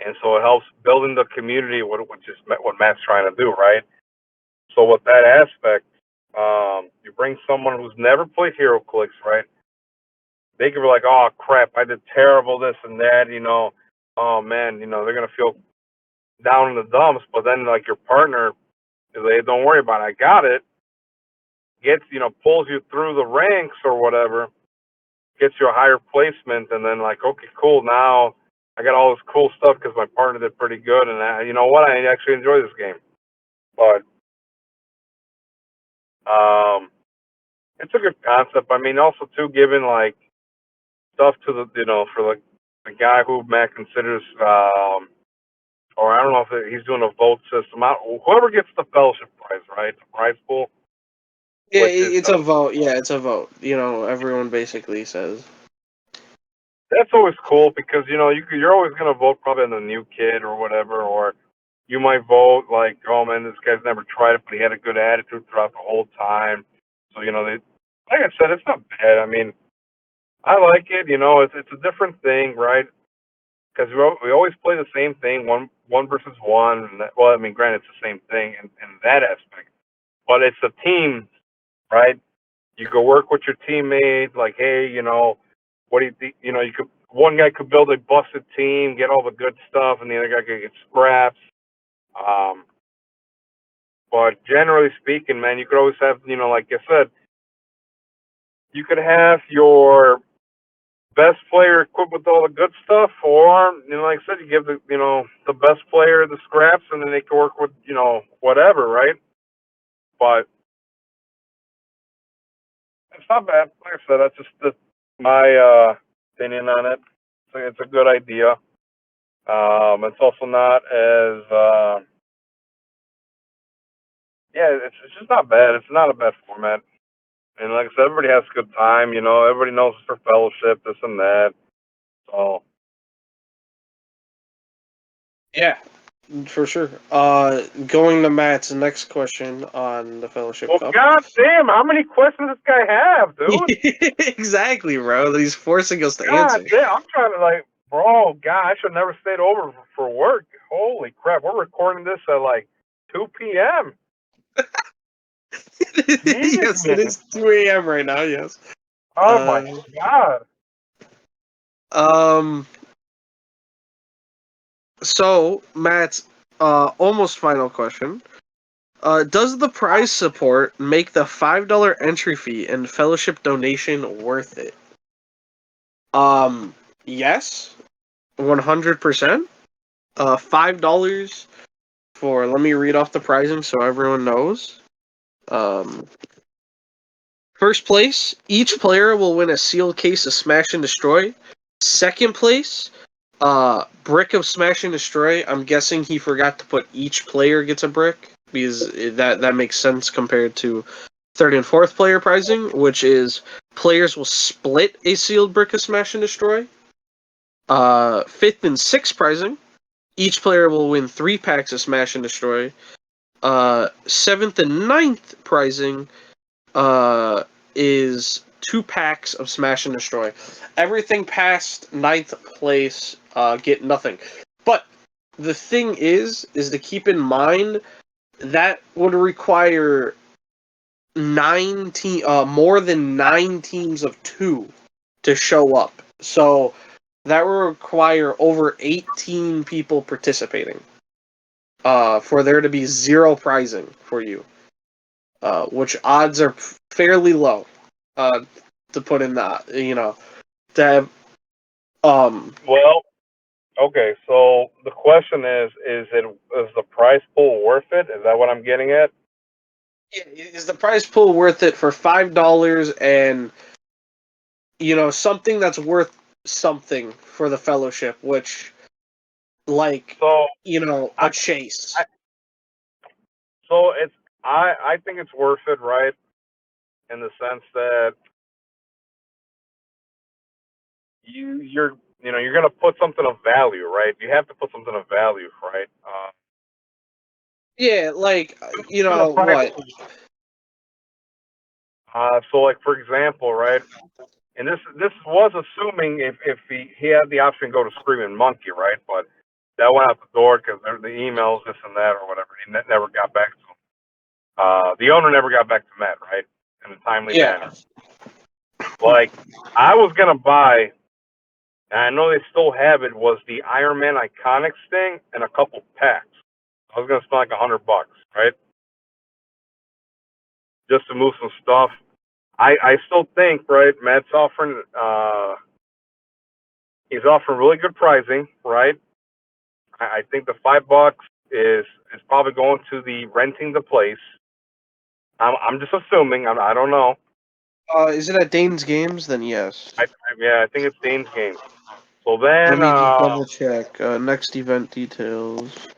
And so it helps building the community, which is what Matt's trying to do, right? So with that aspect, you bring someone who's never played Hero Clicks, right? They could be like, "Oh crap, I did terrible, this and that," Oh man, they're gonna feel down in the dumps. But then like your partner is like, "Don't worry about it, I got it." Gets pulls you through the ranks or whatever, gets you a higher placement, and then like, okay, cool, now I got all this cool stuff because my partner did pretty good, and you know what, I actually enjoy this game. But um, it's a good concept. I mean, also too, giving like stuff to the for like the guy who Matt considers, or I don't know if he's doing a vote system. Whoever gets the fellowship prize, right, the prize pool, Yeah, which is it's a vote. Yeah, it's a vote. Everyone basically says. that's always cool because you're always gonna vote probably on the new kid or whatever, or you might vote like, oh man, this guy's never tried it, but he had a good attitude throughout the whole time. So like I said, it's not bad. I mean, I like it. It's a different thing, right? Because we always play the same thing, one versus one. And well, I mean, granted, it's the same thing in that aspect, but it's a team, right? You go work with your teammate. Like, hey, what do you think? You could one guy could build a busted team, get all the good stuff, and the other guy could get scraps. Um, but generally speaking, man, you could always have, like I said, you could have your best player equipped with all the good stuff, or like I said, you give the best player the scraps, and then they can work with whatever, right? But it's not bad. Like I said, that's just my opinion on it. So it's a good idea. It's also not as yeah, it's just not bad. It's not a bad format. And like I said, everybody has a good time. Everybody knows it's for fellowship, this and that. So Yeah, for sure. Going to Matt's next question on the Fellowship well, Cup. god damn, how many questions does this guy have, dude? Exactly, bro. He's forcing us to God answer. damn, I'm trying to like, bro, God, I should have never stayed over for work. Holy crap, we're recording this at like 2 p.m. Yes, it Jesus. is 2 a.m. right now. Yes. Oh my Uh, God. um. So Matt's almost final question. Does the prize support make the $5 entry fee and fellowship donation worth it? Yes, 100%. $5 for. Let me read off the pricing so everyone knows. Um, First place, each player will win a sealed case of Smash and Destroy. Second place, brick of Smash and Destroy. I'm guessing he forgot to put each player gets a brick because that makes sense compared to third and fourth player pricing, which is players will split a sealed brick of Smash and Destroy. Fifth and sixth pricing, each player will win 3 packs of Smash and Destroy. Seventh and ninth pricing is 2 packs of Smash and Destroy. Everything past ninth place get nothing. But the thing is to keep in mind that would require more than 9 teams of 2 to show up. So that will require over 18 people participating for there to be 0 prizing for you, which odds are fairly low to put in that, to have, Well, okay. So the question is the prize pool worth it? Is that what I'm getting at? is the prize pool worth it for $5 and something that's worth something for the fellowship, which like So a chase. I think it's worth it, right? In the sense that you're gonna put something of value, right? You have to put something of value, right? Yeah, like what? So like for example, right? And this was assuming if he had the option to go to Screaming Monkey, right? But that went out the door because the emails, this and that, or whatever. He never got back to him. The owner never got back to Matt, right? In a timely manner. Like I was gonna buy, and I know they still have it. Was the Iron Man Iconics thing and a couple packs. I was gonna spend like $100, right? Just to move some stuff. I still think, right? Matt's offering he's offering really good pricing, right? I think the $5 is probably going to the renting the place. I'm just assuming. I don't know. Is it at Dane's Games? Then yes. I think it's Dane's Games. So Let then, me just double check. Next event details.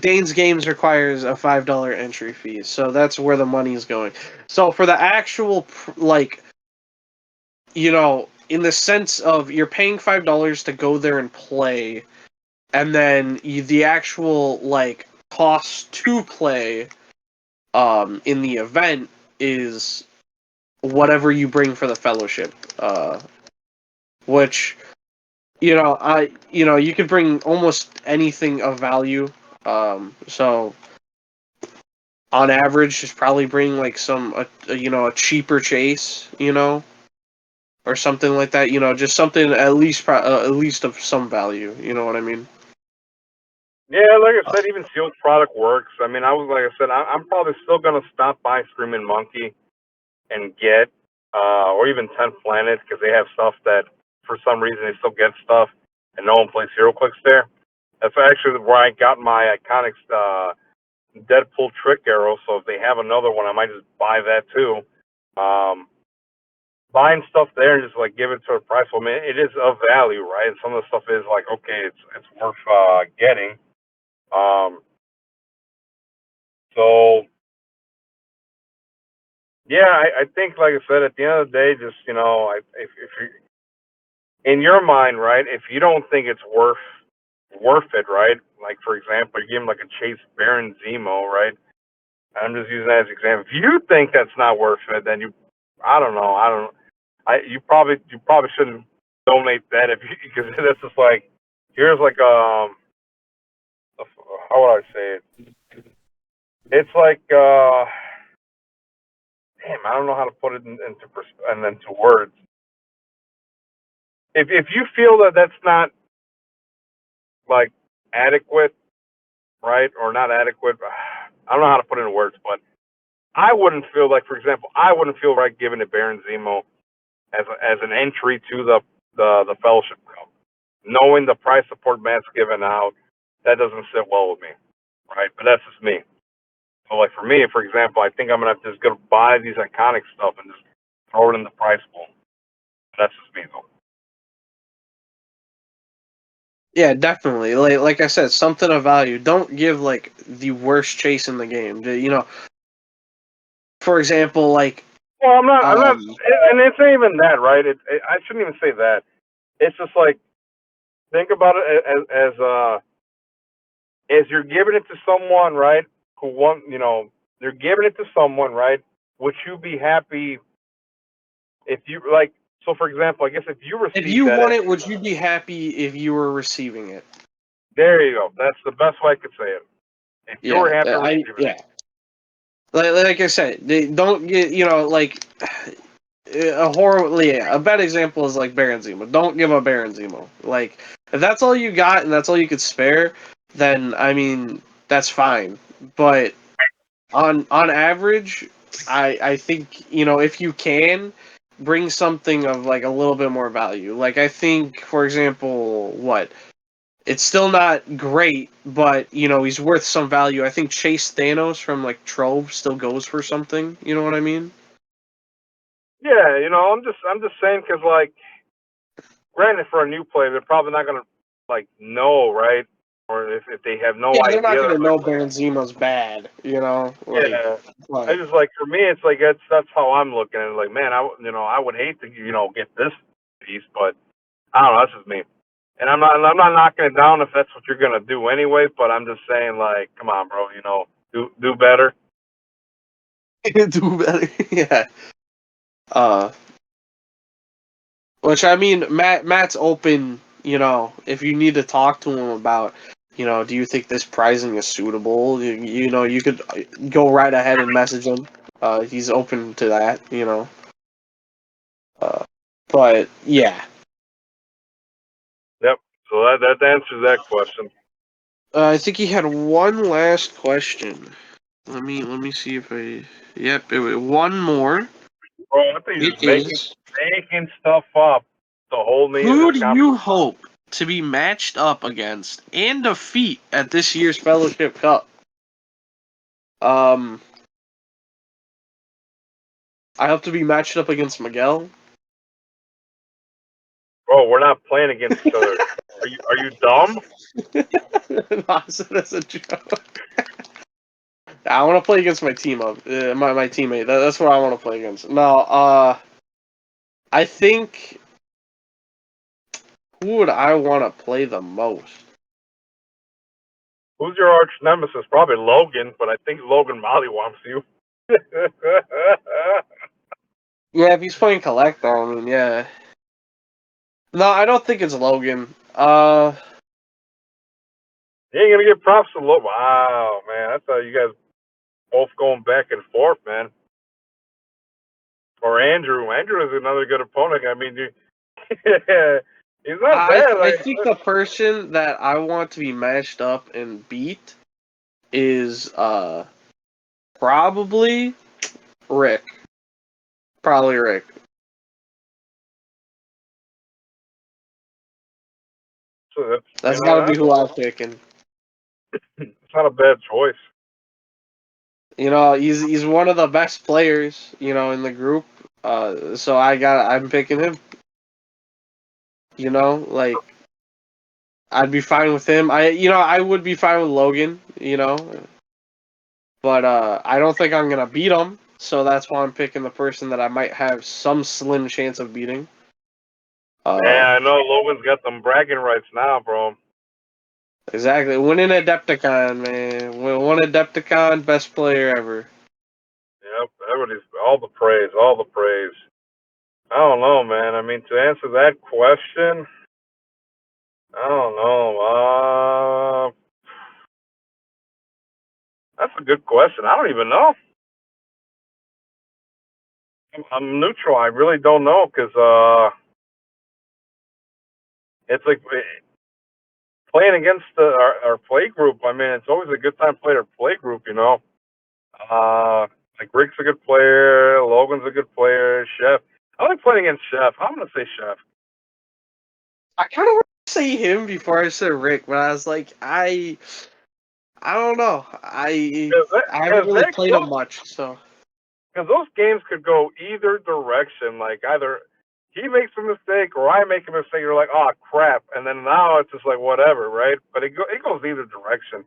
Dane's Games requires a $5 entry fee, so that's where the money is going. So for the actual in the sense of you're paying $5 to go there and play, and then the actual cost to play in the event is whatever you bring for the fellowship, which you could bring almost anything of value, so on average just probably bring like a cheaper chase, or something like that, just something at least of some value, you know what I mean? yeah, like I said, even sealed product works. I mean, like I said, I'm probably still gonna stop by Screaming Monkey and get, or even 10th Planet because they have stuff that for some reason they still get stuff and no one plays HeroClix there. That's actually where I got my Iconics Deadpool trick arrow. So if they have another one, I might just buy that too. Buying stuff there and just like give it to a price. Well, I mean, it is of value, right? And some of the stuff is like, okay, it's worth getting. So yeah, I think like I said, at the end of the day, just if you in your mind, right, if you don't think it's worth it, right? Like for example, you give him like a Chase Baron Zemo, right? I'm just using that as an example. If you think that's not worth it, then I don't know. You probably shouldn't donate that because that's just like here's like how would I say it? It's like damn, I don't know how to put it into words. If you feel that that's not like adequate, right, or not adequate, I don't know how to put it in words, but I wouldn't feel like, for example, I wouldn't feel right giving it Baron Zemo as an entry to the Fellowship Cup, knowing the price support Matt's given out. That doesn't sit well with me, right? But that's just me. So, like for me, for example, I think I'm gonna have to just go buy these iconic stuff and just throw it in the price pool. That's just me, though. Yeah, definitely. Like I said, something of value. Don't give like the worst chase in the game. You know, for example, like Well, I'm not, um, and it's not even that, right? I shouldn't even say that. It's just like think about it as you're giving it to someone, right? Who want, you're giving it to someone, right? Would you be happy if you like? So, for example, I guess if you if received you that, won it, would you be happy if you were receiving it? there you go. That's the best way I could say it. If you were Yeah, happy receiving yeah. Like I said, they don't get like a bad example is like Baron-Zemo. Don't give a Baron-Zemo. Like if that's all you got and that's all you could spare, then I mean that's fine. But on average, I think if you can bring something of like a little bit more value. Like I think, for example, what it's still not great, but he's worth some value. I think Chase Thanos from like Trove still goes for something. You know what I mean? it. Yeah, I'm just saying because like, granted, for a new player, they're probably not gonna like know, right? Or if they have no Yeah, they're not idea, gonna know Benzema's bad. Like, yeah. I but just like for me, it's like that's how I'm looking at it. Like, man, I would hate to get this piece, but I don't know. That's just me. And I'm not knocking it down if that's what you're gonna do anyway. But I'm just saying, like, come on, bro. Do better. do better. Yeah. Uh, which I mean, Matt's open. If you need to talk to him about, do you think this pricing is suitable? You could go right ahead and message him. He's open to that. Uh, but yeah, Yep. So that answers that question. I think he had one last question. Let me see if I. Yep, one more. Bro, I think you're It just is. making stuff up to hold me in this Who do conversation. you hope to be matched up against and defeat at this year's Fellowship Cup? Um, I hope to be matched up against Miguel. Bro, we're not playing against each other. Are you dumb? No, I said that's a joke. I want to play against my team up, my teammate. That's what I want to play against. No, I think who would I want to play the most? Who's your arch nemesis? Probably Logan, but I think Logan mollywumps you. He Yeah, if he's playing Collector, I mean, yeah. No, I don't think it's Logan. ain't gonna get props to Logan. Wow, man, I thought you guys both going back and forth, man. Or Andrew. Andrew is another good opponent. I mean, he's not I bad. I Like, think the person that I want to be matched up and beat is probably Rick. Probably Rick. so that's That's got to be who I'm picking. it's not a bad choice. He's one of the best players, in the group. So I'm picking him. Like I'd be fine with him. I would be fine with Logan. But I don't think I'm gonna beat him. So that's why I'm picking the person that I might have some slim chance of beating. Man, Uh, I know Logan's got some bragging rights now, bro. exactly. Winning Adepticon, man. One Adepticon, best player ever. Yep, everybody's all the praise, all the praise. I don't know, man. I mean, to answer that question, I don't know. That's a good question. I don't even know. I'm neutral. I really don't know because it's like playing against our play group. I mean, it's always a good time playing our play group. Like Rick's a good player, Logan's a good player, Chef. I like playing against Chef. I'm gonna say Chef. I kind of want to say him before I said Rick, but I was like, I don't know. I haven't really played him much, so Because those games could go either direction. Like either he makes a mistake or I make a mistake, you're like, oh crap, and then now it's just like whatever, right? But it goes either direction.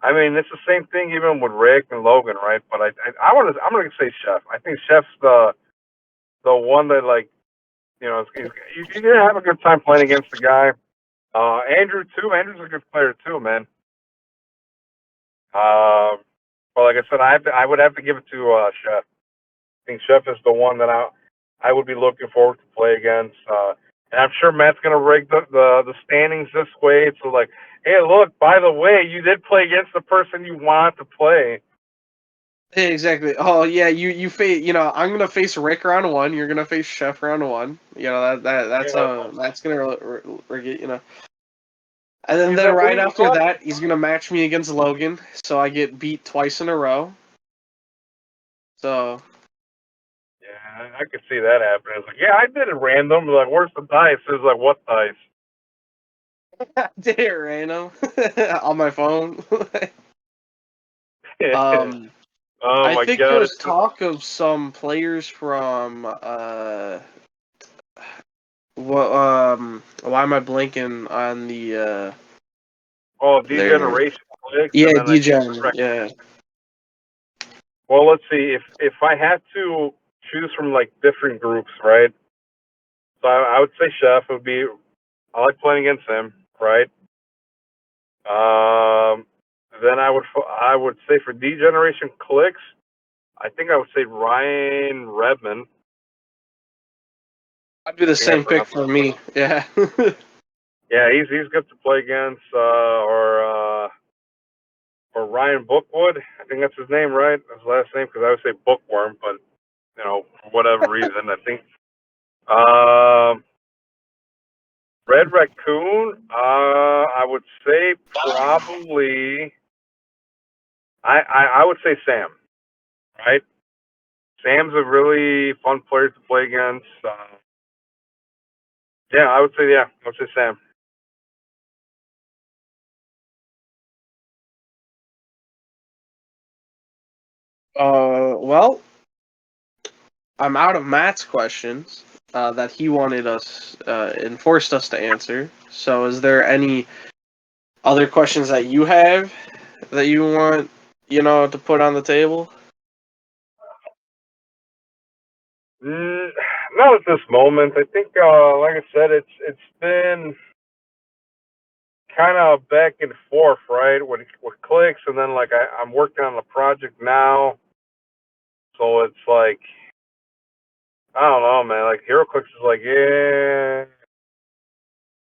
I mean, it's the same thing even with Rick and Logan, right? But I'm gonna say Chef. I think Chef's the one that like you're gonna have a good time playing against the guy. Andrew too. Andrew's a good player too, man. But like I said, I would have to give it to Chef. I think Chef is the one that I would be looking forward to play against. And I'm sure Matt's gonna rig the standings this way. So like, hey, look, by the way, you did play against the person you want to play. Yeah, exactly. Oh yeah, you face. I'm gonna face Rick round one. You're gonna face Chef round one. That's gonna rig it. And then right after that, he's gonna match me against Logan, so I get beat twice in a row. So. Yeah, I could see that happening. It's like, yeah, I did it random. Like, where's the dice? It's like, what dice? Did it random on my phone. Oh I my think god! there's talk of some players from why am I blanking on the Degeneration clicks, yeah, and then I think Degen, yeah. well, let's see. If I had to choose from like different groups, right? So I would say Chef would be. I like playing against him, right? Then I would say for Degeneration clicks, I think I would say Ryan Redman. I'd do I the think I same pick pronounced for me. Yeah. Yeah, he's good to play against, or Ryan Bookwood. I think that's his name, right? His last name, because I would say Bookworm, but for whatever reason, I think. Um, Red Raccoon. I would say probably. I would say Sam. Right. Sam's a really fun player to play against. Yeah, I would say Sam. Well, I'm out of Matt's questions that he wanted us and forced us to answer. So, is there any other questions that you have that you want, to put on the table? Mm, not at this moment. I think, like I said, it's been kind of back and forth, right? With clicks, and then like I'm working on a project now, so it's like I don't know, man. Like HeroClix is like, yeah,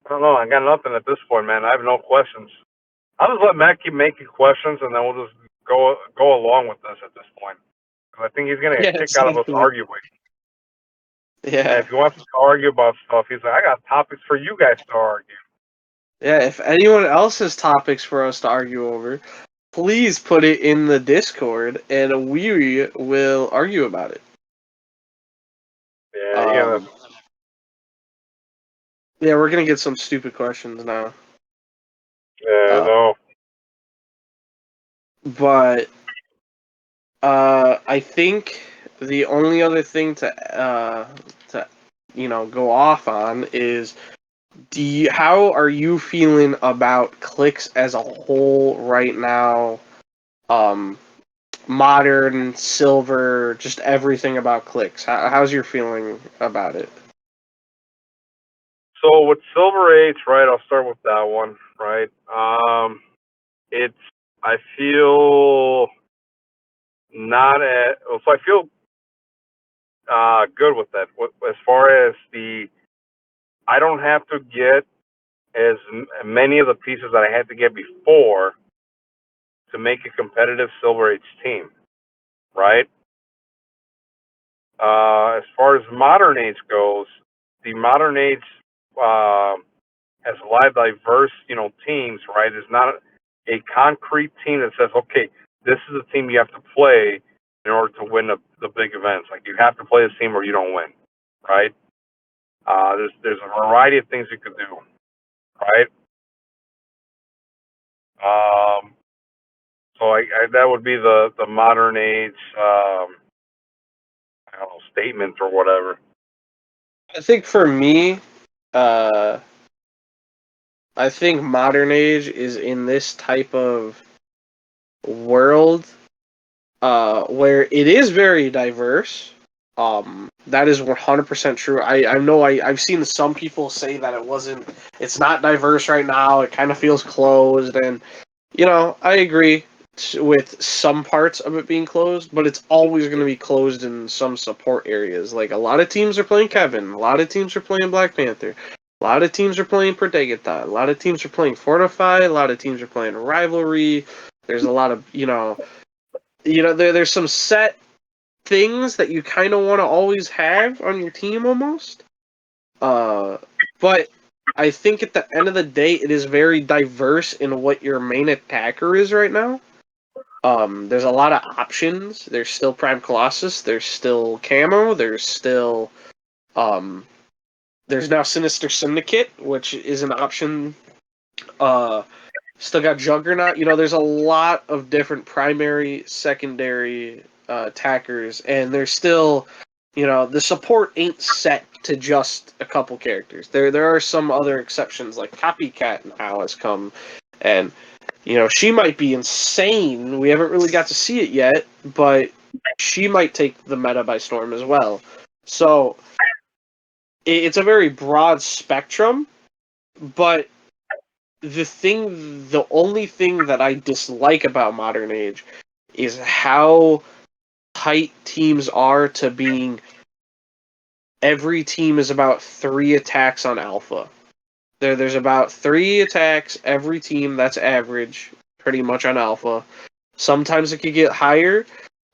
I don't know. I got nothing at this point, man. I have no questions. I'll just let Matt keep making questions, and then we'll just go along with this at this point. Because I think he's gonna get Yeah, a kick out of us exactly. arguing. And Yeah. if he wants us to argue about stuff, he's like, I got topics for you guys to argue. Yeah, if anyone else has topics for us to argue over, please put it in the Discord and we will argue about it. Yeah, Um, yeah, we're gonna get some stupid questions now. yeah, Uh, no. but I think the only other thing to go off on is how are you feeling about clicks as a whole right now? Modern, silver, just everything about clicks. How's your feeling about it? So with Silver Age, right? I'll start with that one, right? It's I feel not at so I feel good with that. As far as I don't have to get as many of the pieces that I had to get before to make a competitive Silver Age team, right? As far as Modern Age goes, the Modern Age has a lot of diverse, teams, right? It's not a concrete team that says, okay, this is a team you have to play in order to win the big events. Like you have to play this team or you don't win, right? There's a variety of things you could do, right? Um, so that would be the modern age, I don't know, statement or whatever. I think for me, uh, I think modern age is in this type of world where it is very diverse. That is 100% true. I know I've seen some people say that it's not diverse right now. It kind of feels closed, and I agree with some parts of it being closed, but it's always going to be closed in some support areas. Like a lot of teams are playing Kevin, a lot of teams are playing Black Panther, a lot of teams are playing Protegita, a lot of teams are playing Fortify, a lot of teams are playing Rivalry. There's a lot of there's some set things that you kind of want to always have on your team almost. But I think at the end of the day, it is very diverse in what your main attacker is right now. There's a lot of options. There's still Prime Colossus. There's still Camo. Um, there's now Sinister Syndicate, which is an option. Uh, Still got Juggernaut. There's a lot of different primary, secondary attackers, and there's still, the support ain't set to just a couple characters. There are some other exceptions, like Copycat now has come, and she might be insane. We haven't really got to see it yet, but she might take the meta by storm as well. So it's a very broad spectrum, but the only thing that I dislike about Modern Age is how tight teams are to being every team is about 3 attacks on alpha. There's about 3 attacks every team, that's average, pretty much on alpha. Sometimes it could get higher.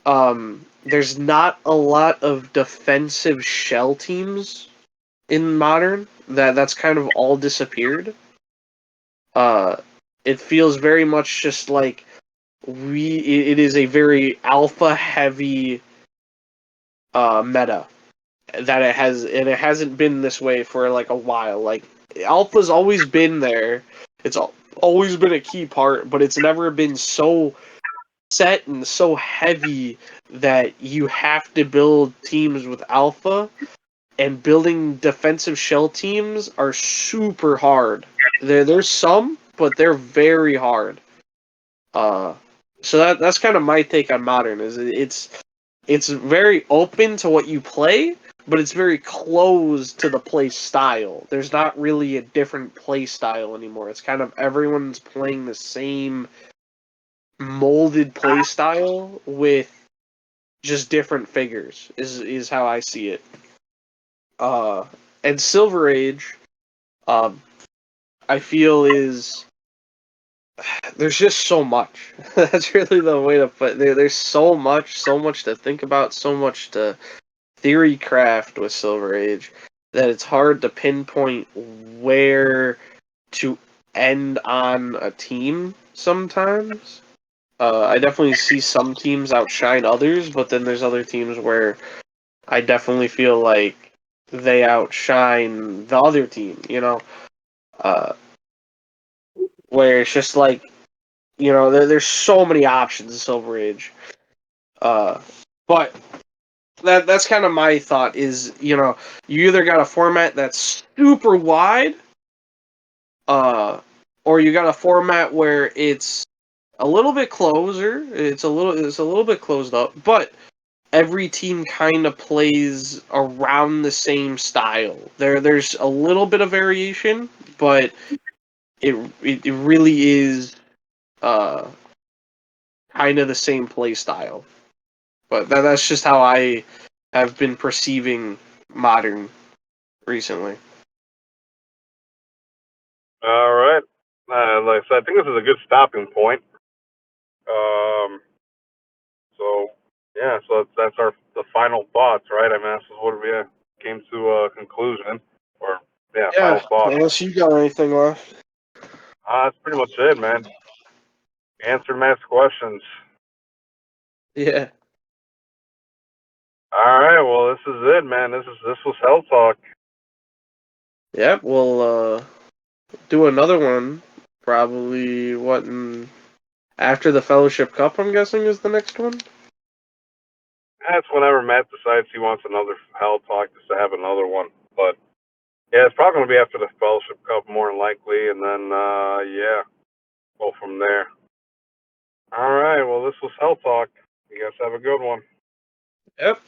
There's not a lot of defensive shell teams in Modern. That's kind of all disappeared. It feels very much just like it is a very alpha heavy meta that it hasn't been this way for like a while. Like alpha's always been there. It's always been a key part, but it's never been so set and so heavy that you have to build teams with alpha, and building defensive shell teams are super hard. There's some, but they're very hard. Uh, so that's kind of my take on modern. Is it's very open to what you play, but it's very closed to the play style. There's not really a different play style anymore. It's kind of everyone's playing the same molded play style with just different figures. Is how I see it. Uh, and Silver Age, um, I feel is there's just so much. That's really the way to put it. There's so much to think about, so much to theory craft with Silver Age that it's hard to pinpoint where to end on a team sometimes. I definitely see some teams outshine others, but then there's other teams where I definitely feel like they outshine the other team, Uh, where it's just like, there's so many options in Silver Age. But that's kind of my thought is, you either got a format that's super wide, or you got a format where it's a little bit closer. It's a little bit closed up, but every team kind of plays around the same style. There's a little bit of variation, but it really is uh kind of the same play style. But that's just how I have been perceiving modern recently. All right. Like I said, I think this is a good stopping point. Um, so yeah, so that's the final thoughts, right? I mean, this is what we came to a conclusion, or yeah, Yeah, final thoughts. unless you got anything left. That's pretty much it, man. Answer Matt's questions. Yeah. All right, well, this is it, man. This was Hel Talk. Yep, we'll do another one probably after the Fellowship Cup, I'm guessing, is the next one. That's whenever Matt decides he wants another Hel Talk, just to have another one. But yeah, it's probably gonna be after the Fellowship Cup more than likely, and then yeah, go from there. All right. Well, this was Hel Talk. You guys have a good one. Yep.